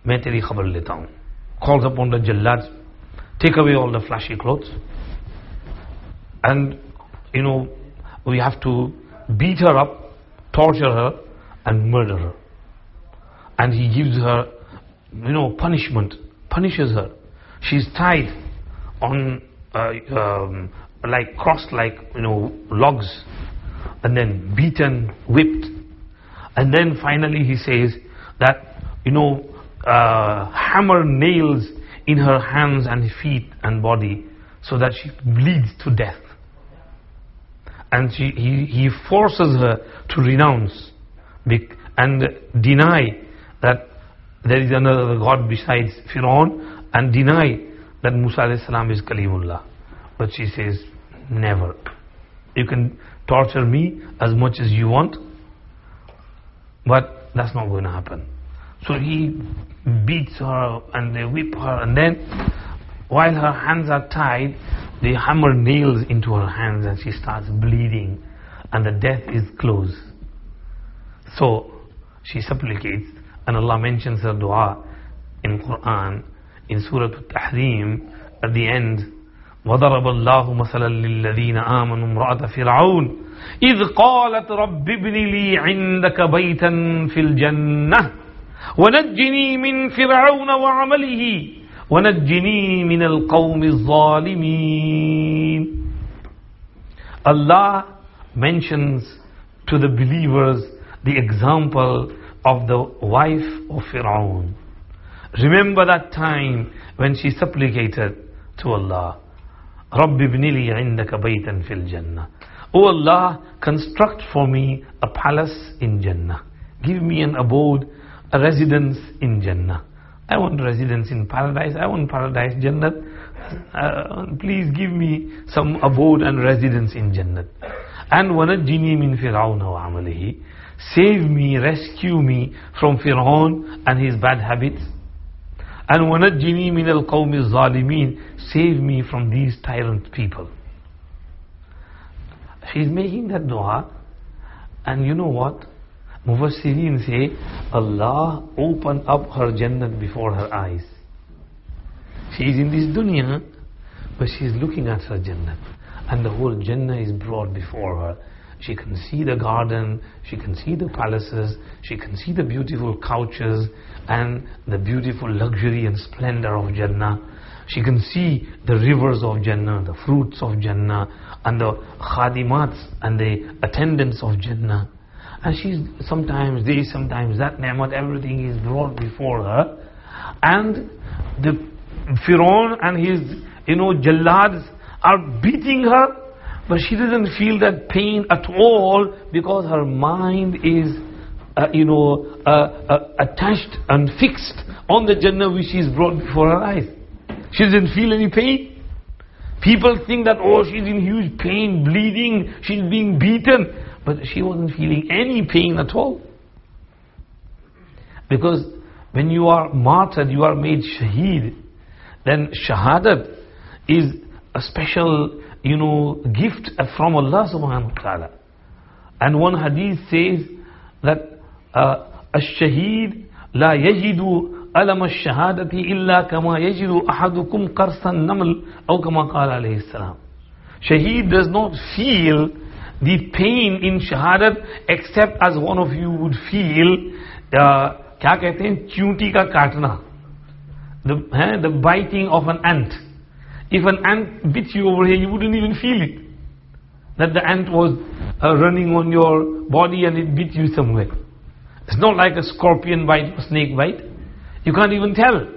"Main teri khabar leta hu." Calls upon the jallads, take away all the flashy clothes, and we have to beat her up, torture her, and murder her. And he gives her punishment, punishes her. She's tied on crossed logs, and then beaten, whipped. And then finally he says that hammer nails in her hands and feet and body so that she bleeds to death. And he forces her to renounce and deny that there is another God besides Fir'aun, and deny that Musa alayhi salam is Kalimullah. But she says, never. You can torture me as much as you want, but that's not going to happen. So he beats her and they whip her, and then while her hands are tied, they hammer nails into her hands and she starts bleeding and the death is close. So she supplicates, and Allah mentions her dua in Quran in Surah Al-Tahrim at the end. وَضَرَبَ اللَّهُ مَثَلًا لِلَّذِينَ آمَنُوا امْرَأَةَ فِرْعَوْنَ إِذْ قَالَتْ رَبِّ ابْنِ لِي عِندَكَ بَيْتًا فِي الْجَنَّةِ وَنَجِّنِي مِنْ فِرْعَوْنَ وَعَمَلِهِ وَنَجِّنِي مِنَ الْقَوْمِ الظَّالِمِينَ. Allah mentions to the believers the example of the wife of Fir'aun. Remember that time when she supplicated to Allah, Rabbi ibni li indaka baytan fil Jannah. Oh Allah, construct for me a palace in Jannah. Give me an abode, a residence in Jannah. I want residence in paradise. I want paradise, Jannat. Please give me some abode and residence in Jannat. And وَنَجِّنِي مِن فِرْعَوْنَ وَعَمَلِهِ. Save me, rescue me from Fir'aun and his bad habits. And وَنَجِّنِي مِنَ الْقَوْمِ الظَّالِمِينَ. Save me from these tyrant people. She's making that dua, and you know what? Mufassirin say, Allah opened up her Jannat before her eyes. She is in this dunya, but she is looking at her Jannat. And the whole Jannah is brought before her. She can see the garden, she can see the palaces, she can see the beautiful couches and the beautiful luxury and splendor of Jannah. She can see the rivers of Jannah, the fruits of Jannah, and the khadimats and the attendants of Jannah. And she's sometimes this, sometimes that ni'mat, everything is brought before her. And the Fir'aun and his, jallads are beating her, but she doesn't feel that pain at all because her mind is, attached and fixed on the Jannah which is brought before her eyes. She doesn't feel any pain. People think that, she's in huge pain, bleeding, she's being beaten. But she wasn't feeling any pain at all. Because when you are martyred, you are made shaheed, then shahadat is a special, gift from Allah subhanahu wa ta'ala. And one hadith says that الشهيد لا يجد ألم الشهادة إلا كما يجد أحدكم قرص النمل أو كما قال عليه السلام. Shaheed does not feel the pain in shahadat except as one of you would feel क्या कहते हैं चूंटी का काटना, the biting of an ant. If an ant bit you over here, you wouldn't even feel it, that the ant was running on your body and it bit you somewhere. It's not like a scorpion bite or snake bite. You can't even tell.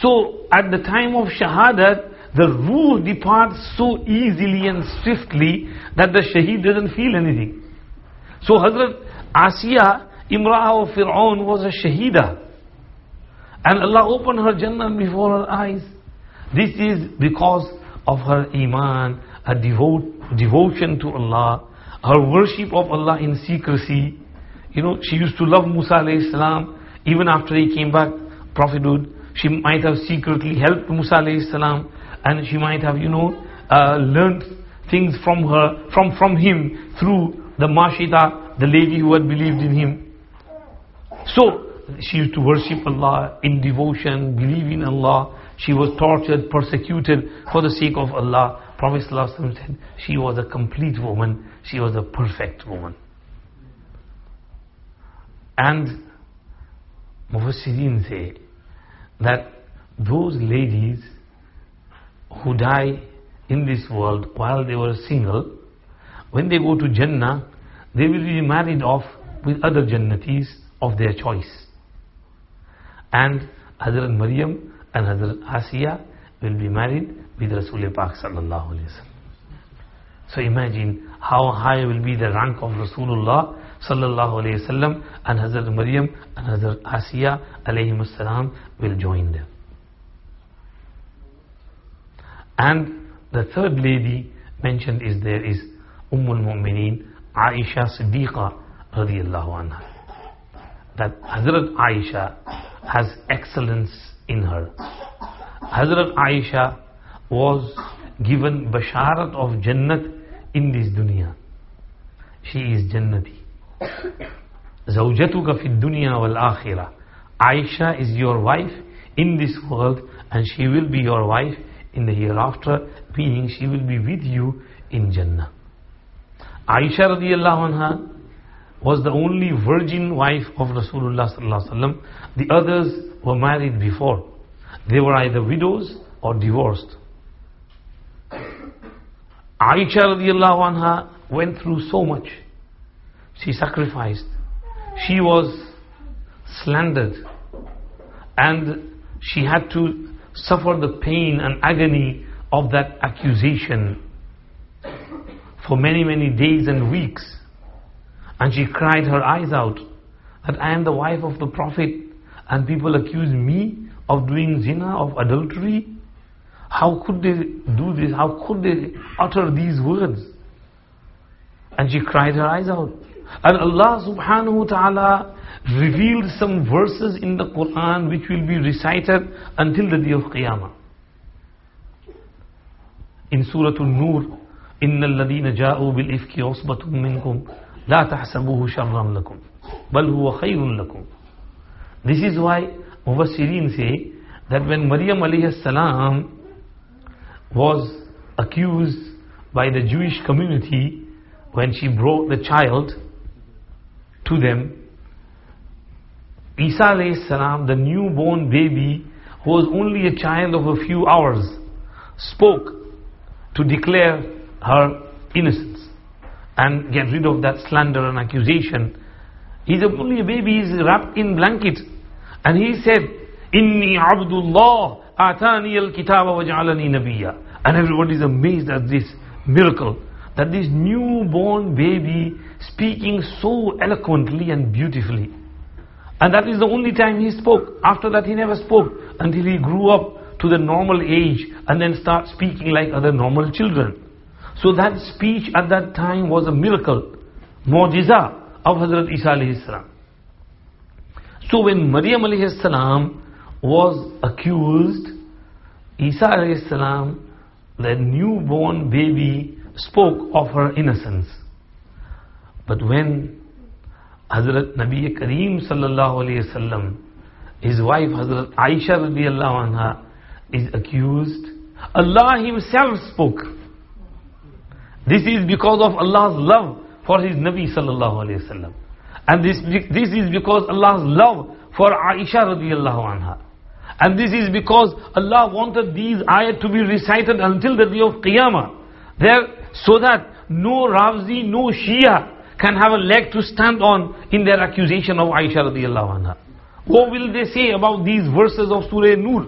So at the time of shahadat, the ruh departs so easily and swiftly that the shaheed doesn't feel anything. So Hazrat Asiya, Imra'a of Fir'aun, was a shaheeda. And Allah opened her Jannah before her eyes. This is because of her iman, her devotion to Allah, her worship of Allah in secrecy. She used to love Musa alayhi salam. Even after he came back, prophethood, she might have secretly helped Musa alayhi salam, and she might have, learned things from him through the Mashita, the lady who had believed in him. So she used to worship Allah in devotion, believe in Allah. She was tortured, persecuted for the sake of Allah. Prophet ﷺ said she was a complete woman, she was a perfect woman. And Mufassirin say that those ladies who die in this world while they were single, when they go to Jannah, they will be married off with other Jannatis of their choice. And Hazrat Maryam and Hazrat Asiya will be married with Rasulullah Pak sallallahu alayhi wa sallam. So imagine how high will be the rank of Rasulullah sallallahu alayhi wa sallam, and Hazrat Maryam and Hazrat Asiya alayhi salam will join them. And the third lady mentioned is Ummul Mu'mineen Aisha Siddiqa radiyallahu anha. That Hazrat Aisha has excellence in her. Hazrat Aisha was given basharat of Jannat in this dunya. She is Jannati. Zawjatuka fi dunya wal akhirah. Aisha is your wife in this world, and she will be your wife in the hereafter, meaning she will be with you in Jannah. Aisha radiyallahu anha was the only virgin wife of Rasulullah sallallahu alaihi wasallam. The others were married before. They were either widows or divorced. Aisha radiyallahu anha went through so much. She sacrificed. She was slandered. And she had to suffer the pain and agony of that accusation for many, many days and weeks. And she cried her eyes out that I am the wife of the Prophet and people accuse me of doing zina, of adultery. How could they do this? How could they utter these words? And she cried her eyes out. And Allah subhanahu wa ta'ala revealed some verses in the Quran which will be recited until the day of Qiyamah. In Surah An-Nur, إِنَّ الَّذِينَ جَاءُوا بِالْإِفْكِ عُصْبَةٌ مِّنْكُمْ لَا تَحْسَبُوهُ شَرًّا لَكُمْ بَلْ هُوَ خَيْرٌ لَكُمْ. This is why Mufassirin say that when Maryam alayhi salam was accused by the Jewish community when she brought the child to them, Isa alayhi salam, the newborn baby who was only a child of a few hours, spoke to declare her innocence and get rid of that slander and accusation. He's only a baby, he's wrapped in blanket, and he said, Inni Abdullah atani al-kitaba wa ja'alani nabiyya. And everybody is amazed at this miracle, that this newborn baby speaking so eloquently and beautifully. And that is the only time he spoke. After that he never spoke until he grew up to the normal age and then start speaking like other normal children. So that speech at that time was a miracle, mu'jiza of Hazrat Isa alayhi salam. So when Maryam alayhi salam was accused, Isa alayhi salam, the newborn baby, spoke of her innocence. But when Hazrat Nabi Kareem sallallahu alayhi wasallam, his wife Hazrat Aisha radiyallahu anha, is accused, Allah himself spoke. This is because of Allah's love for his Nabi sallallahu alayhi wasallam. And this is because Allah's love for Aisha radiyallahu anha. And this is because Allah wanted these ayat to be recited until the day of Qiyamah. So that no Rafzi, no Shia can have a leg to stand on in their accusation of Aisha radiyallahu anha. What will they say about these verses of Surah Nur?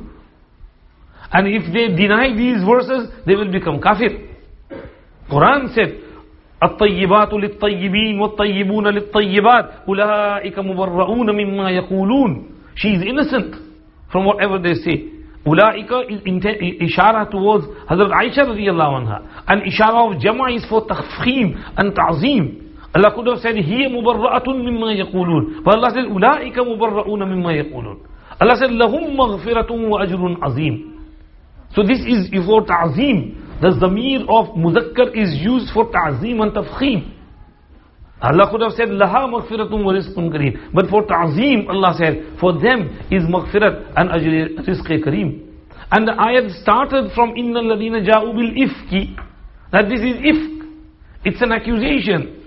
And if they deny these verses, they will become kafir. Quran said, الطيبات للطيبين والطيبون للطيبات أولئك مبرؤون مما يقولون. She is innocent from whatever they say. Ulaika is ishara towards Hazrat Aisha radiyallahu anha. And ishara of Jama is for takhfim and ta'zim. Allah could have said, Hiya mubarra'atun mimma yaqulun. But Allah said, Ulaika mubarra'una mimma yaqulun. Allah said, Lahum maghfiratun wa ajrun azim. So this is for ta'zim. The zamir of muzakkar is used for ta'zim and tafkhim. Allah could have said, Laha maghfiratun wa rizqun kareem. But for ta'zim, Allah said, for them is maghfirat and rizq kareem. And the ayat started from Inna alladhina ja'u bil ifki. That this is ifk. It's an accusation.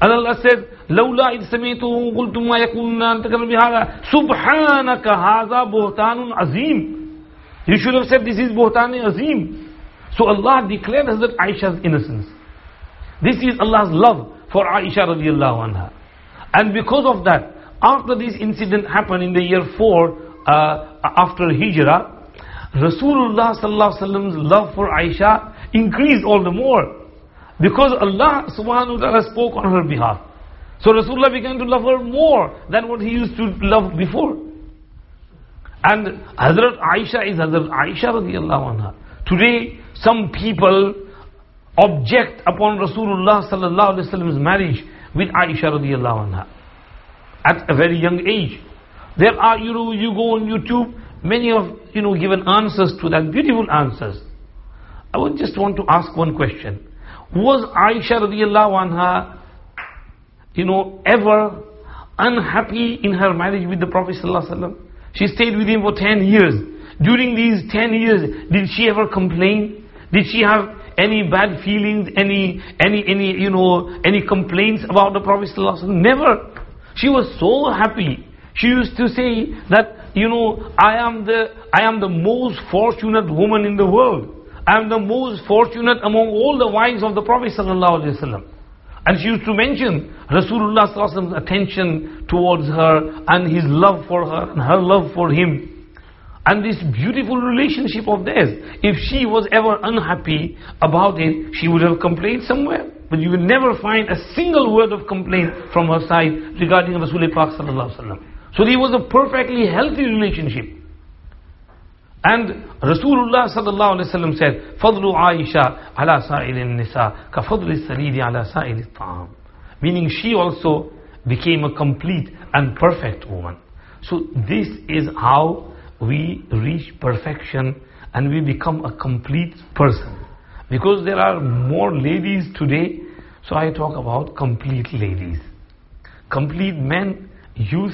And Allah said, Lawla id sami'tuhu qultum ma yakunna an takallam bihadha subhanaka hadha buhtanun azim. You should have said this is buhtan azim. So Allah declared Hazrat Aisha's innocence. This is Allah's love for Aisha radiyallahu anha. And because of that, after this incident happened in the year 4 after Hijrah, Rasulullah sallallahu alaihi wasallam's love for Aisha increased all the more. Because Allah subhanahu wa ta'ala spoke on her behalf. So Rasulullah began to love her more than what he used to love before. And Hazrat Aisha is Hazrat Aisha radiyallahu anha. Today, some people object upon Rasulullah sallallahu alaihi wasallam's marriage with Aisha radiyallahu anha at a very young age. There are, you go on YouTube, many of, given answers to that, beautiful answers. I would just want to ask one question. Was Aisha radiyallahu anha, ever unhappy in her marriage with the Prophet sallallahu alaihi wasallam? She stayed with him for 10 years. During these 10 years, did she ever complain? Did she have any bad feelings, any complaints about the Prophet ﷺ? Never. She was so happy. She used to say that, I am the most fortunate woman in the world. I am the most fortunate among all the wives of the Prophet ﷺ. And she used to mention Rasulullah ﷺ's attention towards her and his love for her and her love for him. And this beautiful relationship of theirs, if she was ever unhappy about it, she would have complained somewhere. But you will never find a single word of complaint from her side regarding Rasulullah Pak sallallahu alaihi wasallam. So it was a perfectly healthy relationship. And Rasulullah sallallahu alaihi wasallam said, "Fadlu Aisha ala sa'ilin nisa ka fadli saridi ala sa'il ta'am." Meaning she also became a complete and perfect woman. So this is how we reach perfection and we become a complete person. Because there are more ladies today, so I talk about complete ladies. Complete men, youth,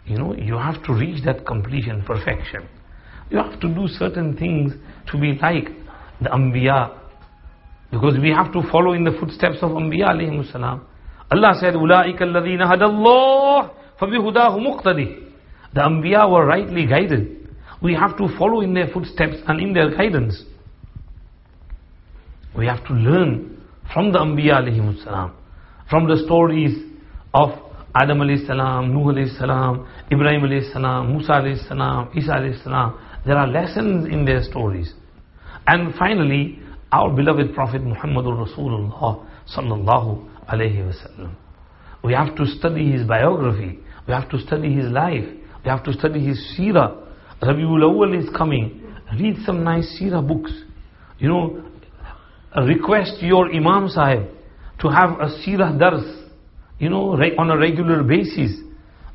you have to reach that completion, perfection. You have to do certain things to be like the Anbiya. Because we have to follow in the footsteps of Anbiya alayhimus salam. Allah said, أُولَٰئِكَ الَّذِينَ هَدَى اللَّهُ فَبِهُدَاهُ مُقْتَدِي. The Anbiya were rightly guided. We have to follow in their footsteps and in their guidance. We have to learn from the Anbiya alayhimus salam, from the stories of Adam alayhi salam, Nuh alayhi salam, Ibrahim alayhi salam, Musa alayhi salam, Isa alayhi salam. There are lessons in their stories. And finally, our beloved Prophet Muhammadur Rasulullah sallallahu alayhi wasallam. We have to study his biography. We have to study his life. We have to study his seerah. Rabiul Awwal is coming. Read some nice seerah books. Request your Imam Sahib to have a seerah dars, on a regular basis,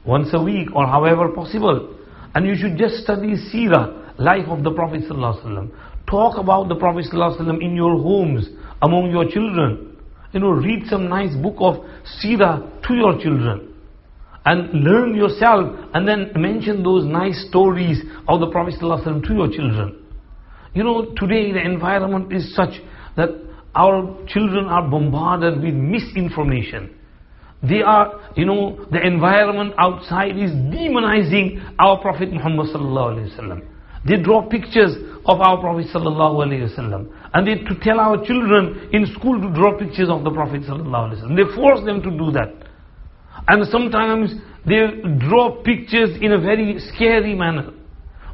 once a week or however possible. And you should just study seerah, life of the Prophet sallallahu alaihi wasallam. Talk about the Prophet sallallahu alaihi wasallam in your homes, among your children. Read some nice book of seerah to your children. And learn yourself and then mention those nice stories of the Prophet ﷺ to your children. Today the environment is such that our children are bombarded with misinformation. They are, the environment outside is demonizing our Prophet Muhammad ﷺ. They draw pictures of our Prophet ﷺ. And they to tell our children in school to draw pictures of the Prophet ﷺ. They force them to do that. And sometimes they draw pictures in a very scary manner.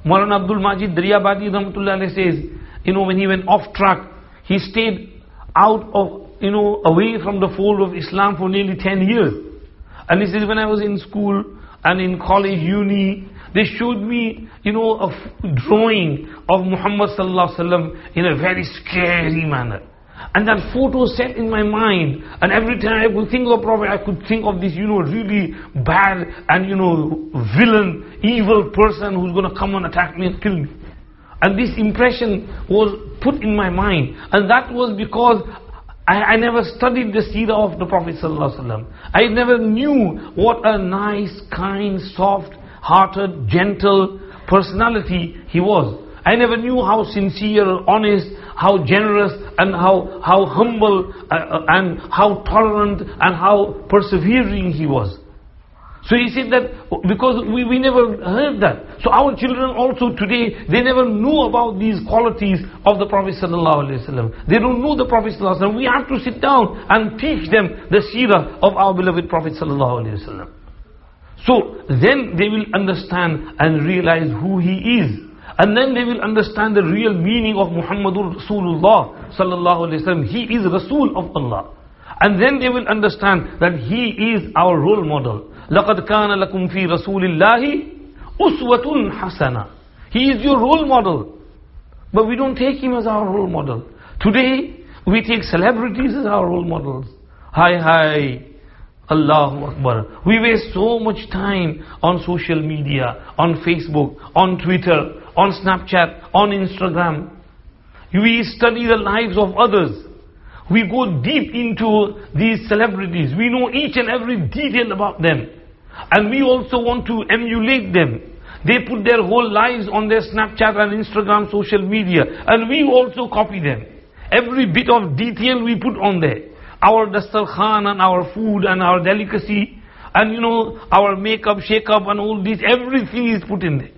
Maulana Abdul Majid Daryabadi Rahmatullah Alayhi says, when he went off track, he stayed out of, away from the fold of Islam for nearly 10 years. And he says, when I was in school and in college, uni, they showed me, a drawing of Muhammad sallallahu alaihi wasallam in a very scary manner. And that photo set in my mind. And every time I would think of Prophet, I could think of this, really bad and, villain, evil person who's going to come and attack me and kill me. And this impression was put in my mind. And that was because I never studied the seerah of the Prophet ﷺ. I never knew what a nice, kind, soft-hearted, gentle personality he was. I never knew how sincere, honest, how generous and how humble and how tolerant and how persevering he was. So he said that because we never heard that. So our children also today, they never knew about these qualities of the Prophet ﷺ. They don't know the Prophet ﷺ. We have to sit down and teach them the seerah of our beloved Prophet ﷺ. So then they will understand and realize who he is. And then they will understand the real meaning of Muhammadur Rasulullah sallallahu alaihi wasallam. He is Rasul of Allah. And then they will understand that he is our role model. لَقَدْ كَانَ لَكُمْ فِي رَسُولِ اللَّهِ أُسْوَةٌ حَسَنَةٌ. He is your role model. But we don't take him as our role model. Today, we take celebrities as our role models. Hi, Allahu Akbar. We waste so much time on social media, on Facebook, on Twitter, on Snapchat, on Instagram. We study the lives of others. We go deep into these celebrities. We know each and every detail about them. And we also want to emulate them. They put their whole lives on their Snapchat and Instagram social media. And we also copy them. Every bit of detail we put on there. Our dastarkhan and our food and our delicacy. And our makeup, shake-up and all this. Everything is put in there.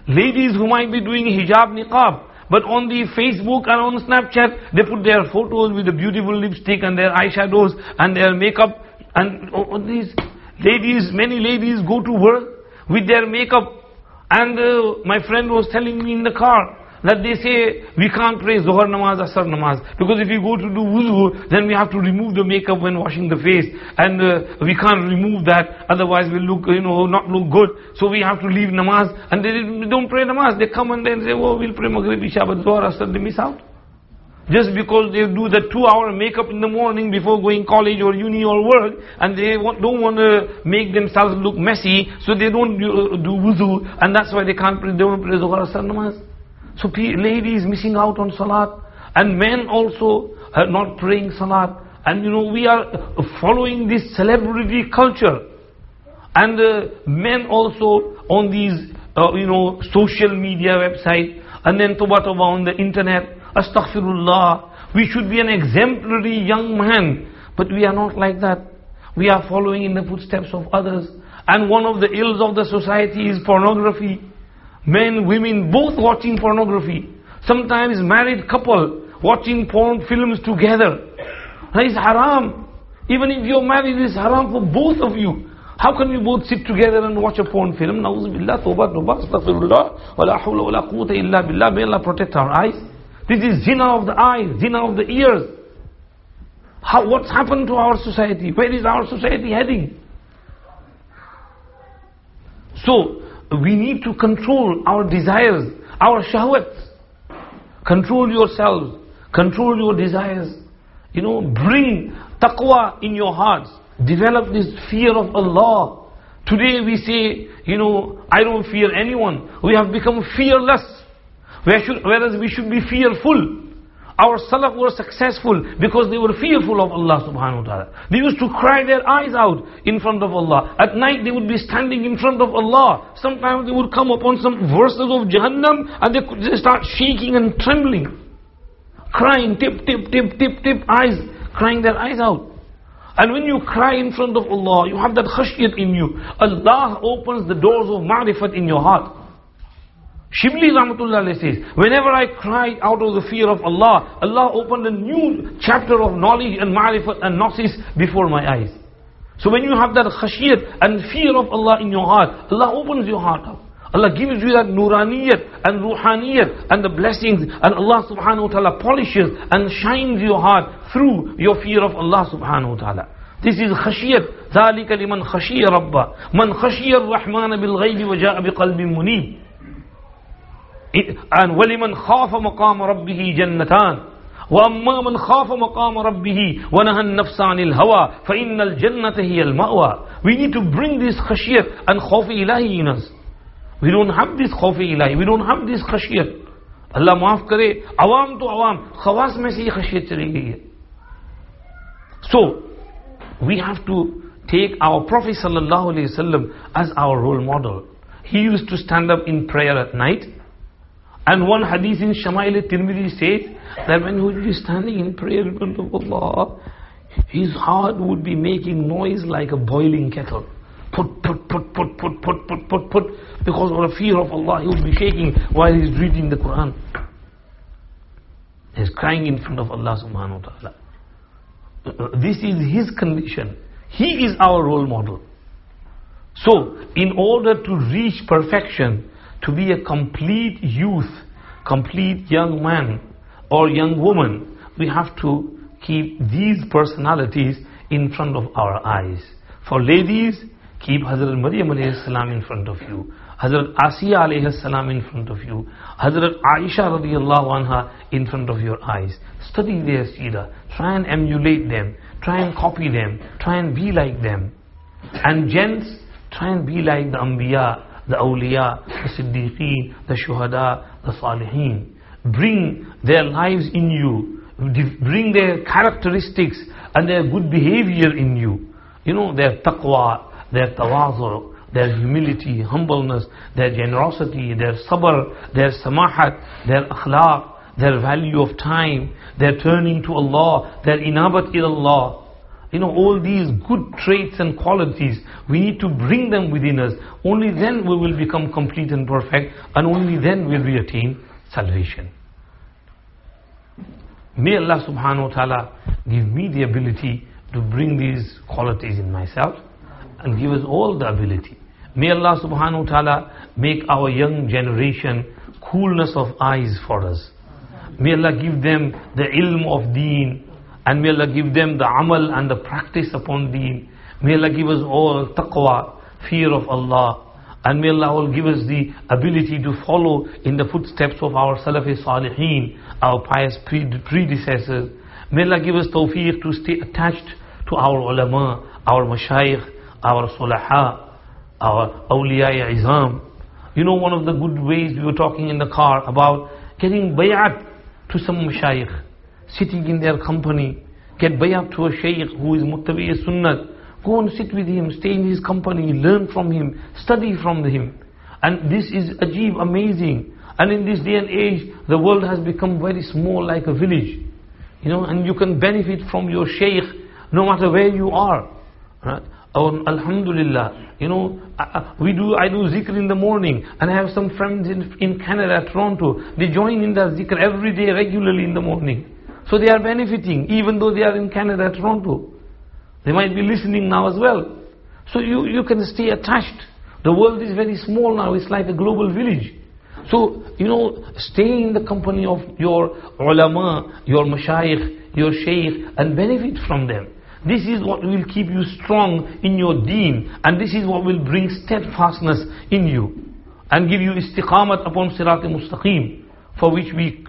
Ladies who might be doing hijab, niqab. But on the Facebook and on Snapchat, they put their photos with the beautiful lipstick and their eyeshadows and their makeup. And all these ladies, many ladies go to work with their makeup And my friend was telling me in the car that they say we can't pray Zohar namaz, Asr namaz, because if you go to do wuzu, then we have to remove the makeup when washing the face, and we can't remove that, otherwise we'll look, not look good. So we have to leave namaz, and they don't pray namaz. They come and then say, oh, we'll pray Maghrib, Isha, but Zohar, Asr, they miss out. Just because they do the 2-hour makeup in the morning before going college or uni or work, and they don't want to make themselves look messy, so they don't do wuzu, and that's why they don't pray Zohar, Asr namaz. So ladies missing out on salat, and men also are not praying salat. And we are following this celebrity culture. And men also on these social media website, and then toba on the internet. Astaghfirullah. We should be an exemplary young man, but we are not like that. We are following in the footsteps of others. And one of the ills of the society is pornography. Men, women, both watching pornography. Sometimes married couple watching porn films together. That is haram. Even if you're married, it is haram for both of you. How can you both sit together and watch a porn film? Na'udhu billah, tawbah, astaghfirullah, wa la hawla wa la quwwata illa billah. May Allah protect our eyes. This is zina of the eyes, zina of the ears. What's happened to our society? Where is our society heading? So, we need to control our desires, our shahwats. Control yourselves, control your desires. Bring taqwa in your hearts. Develop this fear of Allah. Today we say, I don't fear anyone. We have become fearless. Whereas we should be fearful. Our salaf were successful because they were fearful of Allah subhanahu wa ta'ala. They used to cry their eyes out in front of Allah. At night they would be standing in front of Allah. Sometimes they would come upon some verses of Jahannam and they could just start shaking and trembling. Crying, tip, tip, tip, tip, tip, eyes, crying their eyes out. And when you cry in front of Allah, you have that khashiyat in you. Allah opens the doors of ma'rifat in your heart. Shibli Rahmatullah says, whenever I cried out of the fear of Allah, Allah opened a new chapter of knowledge and ma'rifat and gnosis before my eyes. So when you have that khashiyat and fear of Allah in your heart, Allah opens your heart up. Allah gives you that nuraniyat and ruhaniyat and the blessings, and Allah subhanahu wa ta'ala polishes and shines your heart through your fear of Allah subhanahu wa ta'ala. This is khashiyat. ذَلِكَ لِمَنْ خَشِيَ رَبَّهُ مَنْ خَشِيَ الرَّحْمَنَ بِالْغَيْبِ وَجَاءَ بِقَلْبٍ مُنِيبٍ. And وَلِمَنْ خَافَ مَقَامَ رَبِّهِ جَنَّتَانِ وَأَمَّا مَنْ خَافَ مَقَامَ رَبِّهِ وَنَهَى النَّفْسَ عَنِ الْهَوَى فَإِنَّ الْجَنَّةَ هِيَ الْمَأْوَى. We need to bring this khashiyat and khawf ilahi in us. We don't have this khawf ilahi, we don't have this khashiyat. Allah maaf kare, awam to awam, khawas mein se ye khashiyat chali gayi hai. So, we have to take our Prophet sallallahu alaihi wasallam as our role model. He used to stand up in prayer at night. And one hadith in Shama'il al-Tirmidhi says that when he would be standing in prayer in front of Allah, his heart would be making noise like a boiling kettle. Put. Because of the fear of Allah, he would be shaking while he's reading the Quran. He's crying in front of Allah subhanahu wa ta'ala. This is his condition. He is our role model. So, in order to reach perfection, to be a complete youth, complete young man or young woman, we have to keep these personalities in front of our eyes. For ladies, keep Hazrat Maryam alayhi salam in front of you, Hazrat Asiya alayhi salam in front of you, Hazrat Aisha radiyallahu anha in front of your eyes. Study their seerah, try and emulate them, try and copy them, try and be like them. And gents, try and be like the Anbiya, the awliya, the siddiqeen, the shuhada, the salihin. Bring their lives in you, bring their characteristics and their good behavior in you. Their taqwa, their tawazu, their humility, humbleness, their generosity, their sabr, their samahat, their akhlaq, their value of time, their turning to Allah, their inabat ilallah. All these good traits and qualities, we need to bring them within us. Only then we will become complete and perfect, and only then will we attain salvation. May Allah subhanahu wa ta'ala give me the ability to bring these qualities in myself, and give us all the ability. May Allah subhanahu wa ta'ala make our young generation coolness of eyes for us. May Allah give them the ilm of deen, and may Allah give them the amal and the practice upon deen. May Allah give us all taqwa, fear of Allah, and may Allah all give us the ability to follow in the footsteps of our Salafi Salihin, our pious predecessors. May Allah give us tawfiq to stay attached to our ulama, our mashayikh, our sulaha, our awliya izam. You know, one of the good ways, we were talking in the car about getting bay'at to some mashayikh, sitting in their company. Get bay'at to a shaykh who is muttabi' sunnah. Go and sit with him, stay in his company, learn from him, study from him. And this is ajib, amazing. And in this day and age, the world has become very small, like a village. You know, and you can benefit from your shaykh no matter where you are. Right? Oh, alhamdulillah. You know, I do zikr in the morning, and I have some friends in Canada, Toronto. They join in that zikr every day, regularly in the morning. So they are benefiting, even though they are in Canada, Toronto. They might be listening now as well. So you can stay attached. The world is very small now. It's like a global village. So, you know, stay in the company of your ulama, your mashayikh, your shaykh, and benefit from them. This is what will keep you strong in your deen, and this is what will bring steadfastness in you, and give you istiqamat upon sirat al-mustaqim, for which we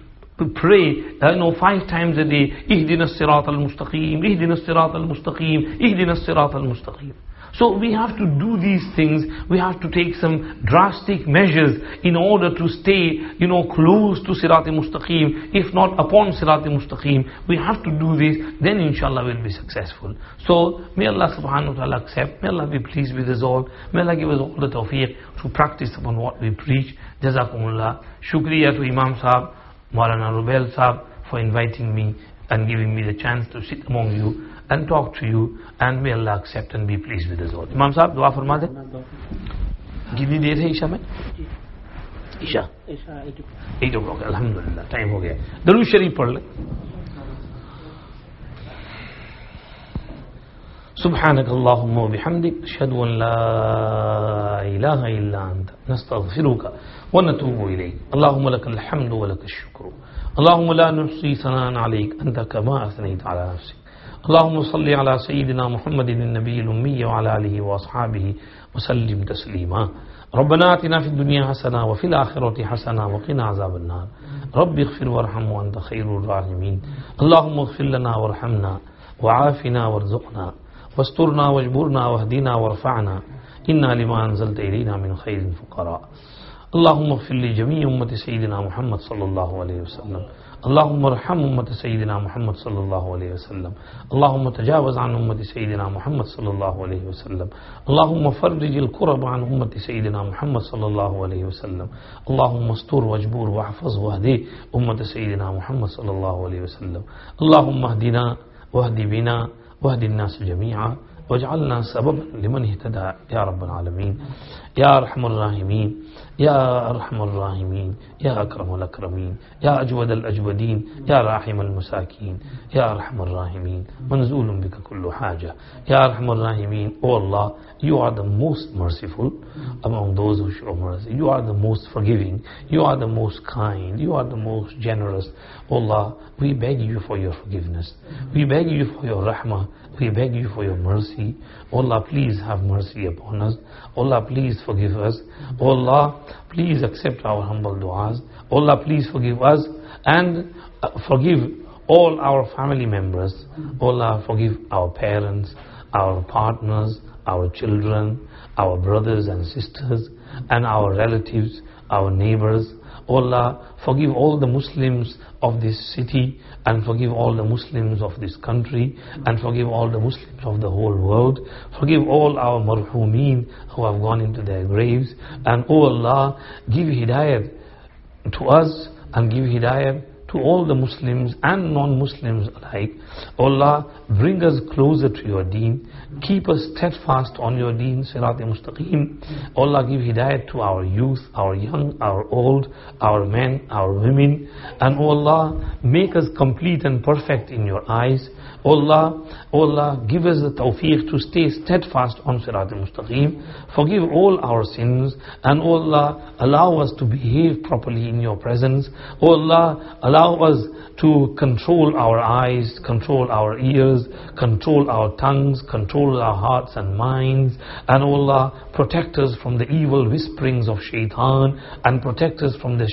pray 5 times a day. Ihdina sirat al-mustaqim, ihdina sirat al-mustaqim, ihdina sirat al-mustaqim. So we have to do these things. We have to take some drastic measures in order to stay, close to sirat al-mustaqim, if not upon sirat al-mustaqim. We have to do this, then inshallah we'll be successful. So may Allah subhanahu wa ta'ala accept, may Allah be pleased with us all, may Allah give us all the tawfiq to practice upon what we preach. Jazakumullah. Shukriya to Imam Sahab, Maulana Rubel Sahab, for inviting me and giving me the chance to sit among you and talk to you, and may Allah accept and be pleased with us all. Imam Sahab, dua farma de. कितनी देर है ईशा में? Isha 8 o'clock. Alhamdulillah, time हो गया. दरूद शरीफ पढ़ ले. سبحانك اللهم وبحمدك نشهد أن لا إله إلا أنت نستغفرك ونتوب إليك. اللهم لك الحمد ولك الشكر. اللهم لا نحصي ثناء عليك أنت كما أثنيت على نفسك. اللهم صل على سيدنا محمد النبي الأمي وعلى آله وأصحابه وسلم تسليما. ربنا آتنا في الدنيا حسنة وفي الآخرة حسنة وقنا عذاب النار. رب اغفر وارحم وأنت خير الراحمين. اللهم اغفر لنا وارحمنا وعافنا وارزقنا واسترنا واجبرنا واهدنا وارفعنا إنا لما أنزلت إلينا من خير فقراء. اللهم اغفر لجميع أمة سيدنا محمد صلى الله عليه وسلم. اللهم ارحم أمة سيدنا محمد صلى الله عليه وسلم. اللهم تجاوز عن أمة سيدنا محمد صلى الله عليه وسلم. اللهم فرج الكرب عن أمة سيدنا محمد صلى الله عليه وسلم. اللهم استر واجبر واحفظ واهدي أمة سيدنا محمد صلى الله عليه وسلم. اللهم اهدنا واهد بنا واهد الناس جميعا واجعلنا سببا لمن اهتدى يا رب العالمين. يا أرحم الراحمين، يا أرحم الراحمين، يا أكرم الأكرمين، يا أجود الأجودين، يا راحم المساكين، يا أرحم الراحمين. منزول بك كل حاجة. يا أرحم الراحمين. O Allah, you are the most merciful among those who show mercy. You are the most forgiving. You are the most kind. You are the most generous. O Allah, we beg you for your forgiveness. We beg you for your rahmah. We beg you for your mercy. O Allah, please have mercy upon us. O Allah, please forgive us. O Allah, please accept our humble du'as. O Allah, please forgive us and forgive all our family members. O Allah, forgive our parents, our partners, our children, our brothers and sisters, and our relatives, our neighbors. O Allah, forgive all the Muslims of this city, and forgive all the Muslims of this country, and forgive all the Muslims of the whole world. Forgive all our marhumeen who have gone into their graves. And O Allah, give hidayat to us and give hidayat to all the Muslims and non-Muslims alike. O Allah, bring us closer to your deen. Keep us steadfast on your deen, Sirat al-Mustaqim. O Allah, give hidayat to our youth, our young, our old, our men, our women. And O Allah, make us complete and perfect in your eyes. O Allah, give us the tawfiq to stay steadfast on Sirat al-Mustaqim. Forgive all our sins. And O Allah, allow us to behave properly in your presence. O Allah, allow us to control our eyes, control our ears, control our tongues, control our hearts and minds. And O Allah, protect us from the evil whisperings of shaitan, and protect us from the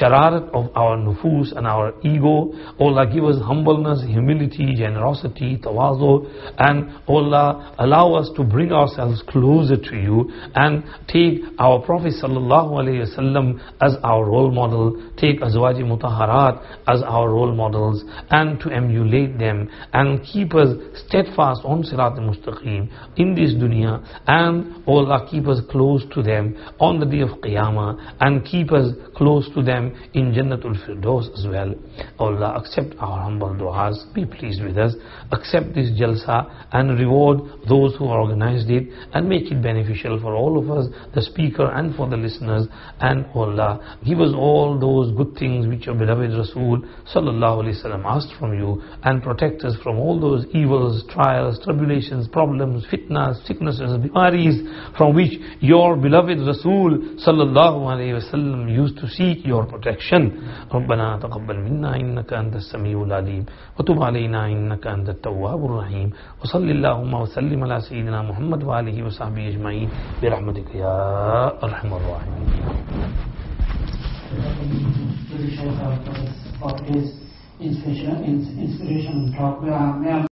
shararat of our nufus and our ego. O Allah, give us humbleness, humility, generosity, tawazu. And O Allah, allow us to bring ourselves closer to you and take our Prophet sallallahu alaihi wasallam as our role model, take Azwaji Mutahharat as our role models, and to emulate them and keep us steadfast on Sirat al-Mustaqim in this dunya. And O Allah, keep us close to them on the day of Qiyamah, and keep us close to them in Jannatul Firdaus as well. O Allah, accept our humble du'as, be pleased with us, accept this jalsa and reward those who organized it, and make it beneficial for all of us, the speaker and for the listeners. And O Allah, give us all those good things which your beloved Rasul sallallahu alaihi wasallam asked from you, and protect us from all those evils, trials, tribulations, problems, fitnas, sicknesses, bimaris, from which your beloved Rasul sallallahu alaihi wasallam used to seek your protection. ربنا تقبل منا إنك أنت السميع العليم وتب علينا إنك أنت التواب الرحيم وصل اللهم وسلم على سيدنا محمد وآله وصحبه أجمعين برحمتك يا أرحم الراحمين. For his inspiration talk.